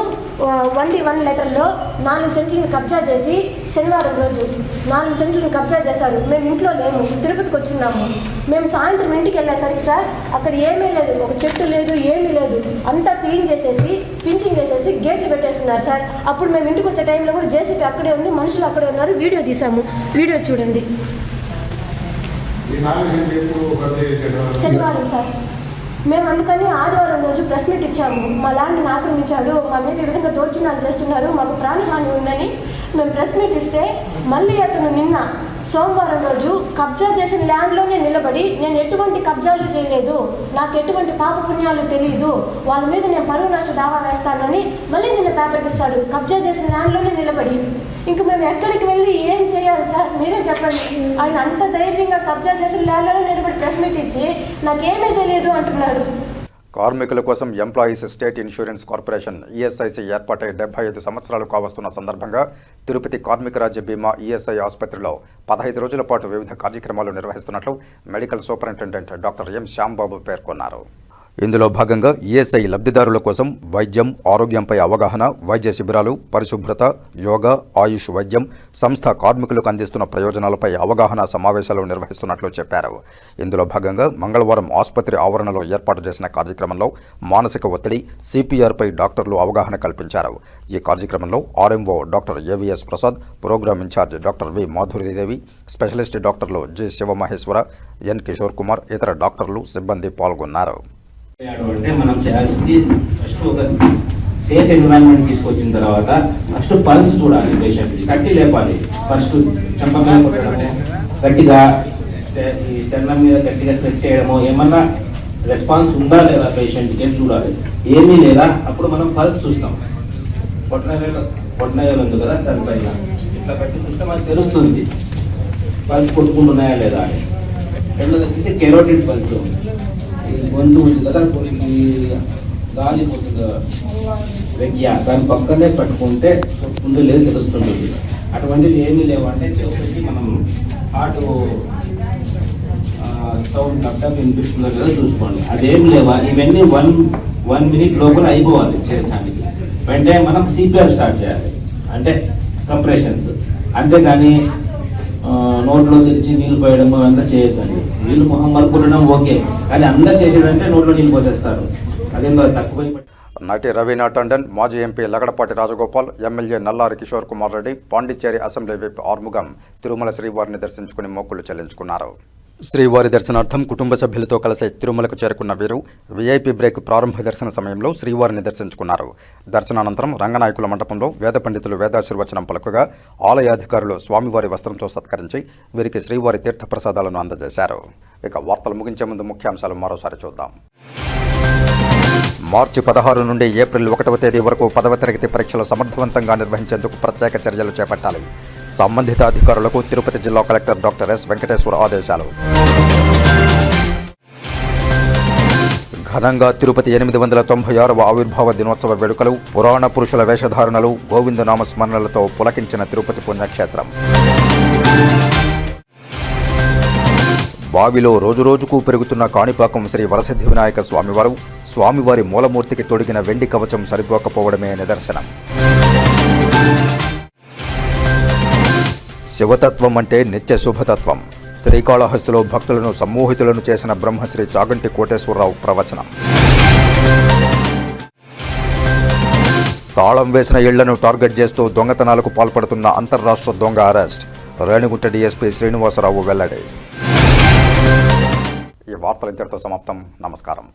1D1 లెటర్లో 4 సెంట్లను కబ్జా చేసి శనివారం రోజు 4 సెంట్లను కబ్జా చేశారు. మేము ఇంట్లో లేము, తిరుపతికి వచ్చున్నాము. మేము సాయంత్రం ఇంటికి వెళ్ళేసరికి సార్ అక్కడ ఏమీ లేదు, ఒక చెట్టు లేదు, ఏమీ లేదు, అంతా క్లీన్ చేసేసి పించింగ్ చేసేసి గేట్లు పెట్టేస్తున్నారు సార్. అప్పుడు మేము ఇంటికి వచ్చే టైంలో కూడా జేసీపీ అక్కడే ఉంది, మనుషులు అక్కడే ఉన్నారు. వీడియో తీసాము, వీడియో చూడండి. శనివారం సార్. మేము అందుకని ఆదివారం రోజు ప్రెస్ మీట్ ఇచ్చాము. మా ల్యాండ్ని ఆక్రమించాడు, మా మీద ఈ విధంగా దౌర్జన్యాలు చేస్తున్నారు, మాకు ప్రాణహాని ఉందని మేము ప్రెస్ మీట్ ఇస్తే మళ్ళీ అతను నిన్న సోమవారం రోజు కబ్జా చేసిన ల్యాండ్లోనే నిలబడి నేను ఎటువంటి కబ్జాలు చేయలేదు, నాకు ఎటువంటి పాపపుణ్యాలు తెలియదు, వాళ్ళ మీద నేను పరువు నష్ట దావా వేస్తానని మళ్ళీ నిన్న పేపర్ ఇస్తాడు. కబ్జా చేసిన ల్యాండ్లోనే నిలబడి ఇంక మేము ఎక్కడికి వెళ్ళి ఏం చేయాలి సార్ మీరే చెప్పండి. ఆయన అంత ధైర్యంగా కబ్జా చేసిన ల్యాండ్లోనే నిలబడి ప్రెస్ మీట్ ఇచ్చి నాకేమీ తెలియదు అంటున్నాడు. కార్మికుల కోసం employees state insurance corporation ESIC ఏర్పాటై 75 సంవత్సరాలు కావస్తున్న సందర్భంగా తిరుపతి కార్మిక రాజ్య బీమా ఈఎస్ఐ ఆసుపత్రిలో 15 రోజుల పాటు వివిధ కార్యక్రమాలు నిర్వహిస్తున్నట్లు medical superintendent doctor M Shyam Babu పేర్కొన్నారు. ఇందులో భాగంగా ఈఎస్ఐ లబ్ధిదారుల కోసం వైద్యం, ఆరోగ్యంపై అవగాహన, వైద్య శిబిరాలు, పరిశుభ్రత, యోగా, ఆయుష్ వైద్యం, సంస్థ కార్మికులకు అందిస్తున్న ప్రయోజనాలపై అవగాహన సమావేశాలు నిర్వహిస్తున్నట్లు చెప్పారు. ఇందులో భాగంగా మంగళవారం ఆసుపత్రి ఆవరణలో ఏర్పాటు చేసిన కార్యక్రమంలో మానసిక ఒత్తిడి, సిపిఆర్పై డాక్టర్లు అవగాహన కల్పించారు. ఈ కార్యక్రమంలో RMO doctor AVS Prasad, programme incharge doctor V Madhuridevi, specialist డాక్టర్లు జి శివమహేశ్వర, ఎన్ కిషోర్ కుమార్, ఇతర డాక్టర్లు, సిబ్బంది పాల్గొన్నారు. అంటే మనం చేయాల్సింది ఫస్ట్ ఒక సేఫ్ ఎన్విరాన్మెంట్ తీసుకొచ్చిన తర్వాత ఫస్ట్ పల్స్ చూడాలి, పేషెంట్కి కట్టి లేపాలి. ఫస్ట్ చెంప మీద కొట్టడము, గట్టిగా ఈ స్టెర్నం మీద గట్టిగా స్ట్రెచ్ చేయడము, ఏమన్నా రెస్పాన్స్ ఉందా లేదా పేషెంట్కి ఏం చూడాలి. ఏమీ లేదా అప్పుడు మనం పల్స్ చూస్తాం. పొట్టనవేలు ఉంది కదా దానిపైన ఇట్లా పెట్టి చూస్తే మనకు తెలుస్తుంది పల్స్ కొట్టుకుంటున్నాయా లేదా అని. రెండోది వచ్చేసి కెరోటిడ్ పల్స్, గొంతు ఉంది కదా కొన్ని గాలి పోతుంది వెగ్య, దాని పక్కనే పట్టుకుంటే ముందు లేదు తెలుస్తుంటుంది. అటువంటిది ఏమీ లేవంటే చెప్పేసి మనం హార్ట్ సౌండ్ కరెక్ట్గా వినిపిస్తుందో కదా చూసుకోండి. అదేం లేవా ఇవన్నీ 1 మినిట్ లోపల అయిపోవాలి చేయడానికి. వెంటనే మనం సిపిఆర్ స్టార్ట్ చేయాలి, అంటే కంప్రెషన్స్. అంతేగాని నోట్లో తెరిచి నీళ్ళు పోయడం అంతా చేయొద్దండి. నీళ్ళు మొహం మరుపుకోవడం ఓకే, కానీ అందరు చేసేదంటే నోట్లో నీళ్ళు పోసేస్తారు, అదేందో తక్కువ. నటి రవీనా టండన్, మాజీ MP Lagadapati Rajagopal, MLA Nallari Kishore Kumar Reddy, Pondicherry assembly whip Arumugam Tirumala శ్రీవారిని దర్శించుకుని మొక్కులు చెల్లించుకున్నారు. శ్రీవారి దర్శనార్థం కుటుంబ సభ్యులతో కలిసి తిరుమలకు చేరుకున్న వీరు వీఐపీ బ్రేక్ ప్రారంభ దర్శన సమయంలో శ్రీవారిని దర్శించుకున్నారు. దర్శనానంతరం రంగనాయకుల మండపంలో వేద పండితులు వేదాశీర్వచనం పలుకగా ఆలయాధికారులు స్వామివారి వస్త్రంతో సత్కరించి వీరికి శ్రీవారి తీర్థప్రసాదాలను అందజేశారు. ఇక వార్తలు ముగించే ముందు ముఖ్యాంశాలు మరోసారి చూద్దాం. మార్చి 16 నుండి ఏప్రిల్ 1వ తేదీ వరకు 10వ తరగతి పరీక్షలు సమర్థవంతంగా నిర్వహించేందుకు ప్రత్యేక చర్యలు చేపట్టాలి. సంబంధిత అధికారులకు తిరుపతి జిల్లా కలెక్టర్ డాక్టర్ ఎస్ వెంకటేశ్వర ఆదేశాలు. ఘనంగా తిరుపతి 896వ ఆవిర్భావ దినోత్సవ వేడుకలు, పురాణ పురుషుల వేషధారణలు, గోవిందనామ స్మరణలతో పులకించిన తిరుపతి పుణ్యక్షేత్రం. బావిలో రోజురోజుకు పెరుగుతున్న కాణిపాకం శ్రీ వరసిద్ధి వినాయక స్వామివారు, స్వామివారి మూలమూర్తికి తొడిగిన వెండి కవచం సరిపోకపోవడమే నిదర్శనం. శివతత్వం అంటే నిత్య శుభతత్వం. శ్రీకాళహస్తిలో భక్తులను సమ్మోహితులను చేసిన బ్రహ్మశ్రీ చాగంటి కోటేశ్వరరావు ప్రవచనం. తాళం వేసిన ఇళ్లను టార్గెట్ చేస్తూ దొంగతనాలకు పాల్పడుతున్న అంతర్రాష్ట్ర దొంగ అరెస్ట్. రేణిగుంట డీఎస్పీ శ్రీనివాసరావు వెల్లడి. ఈ వార్తలు ఇంతటితో సమాప్తం. నమస్కారం.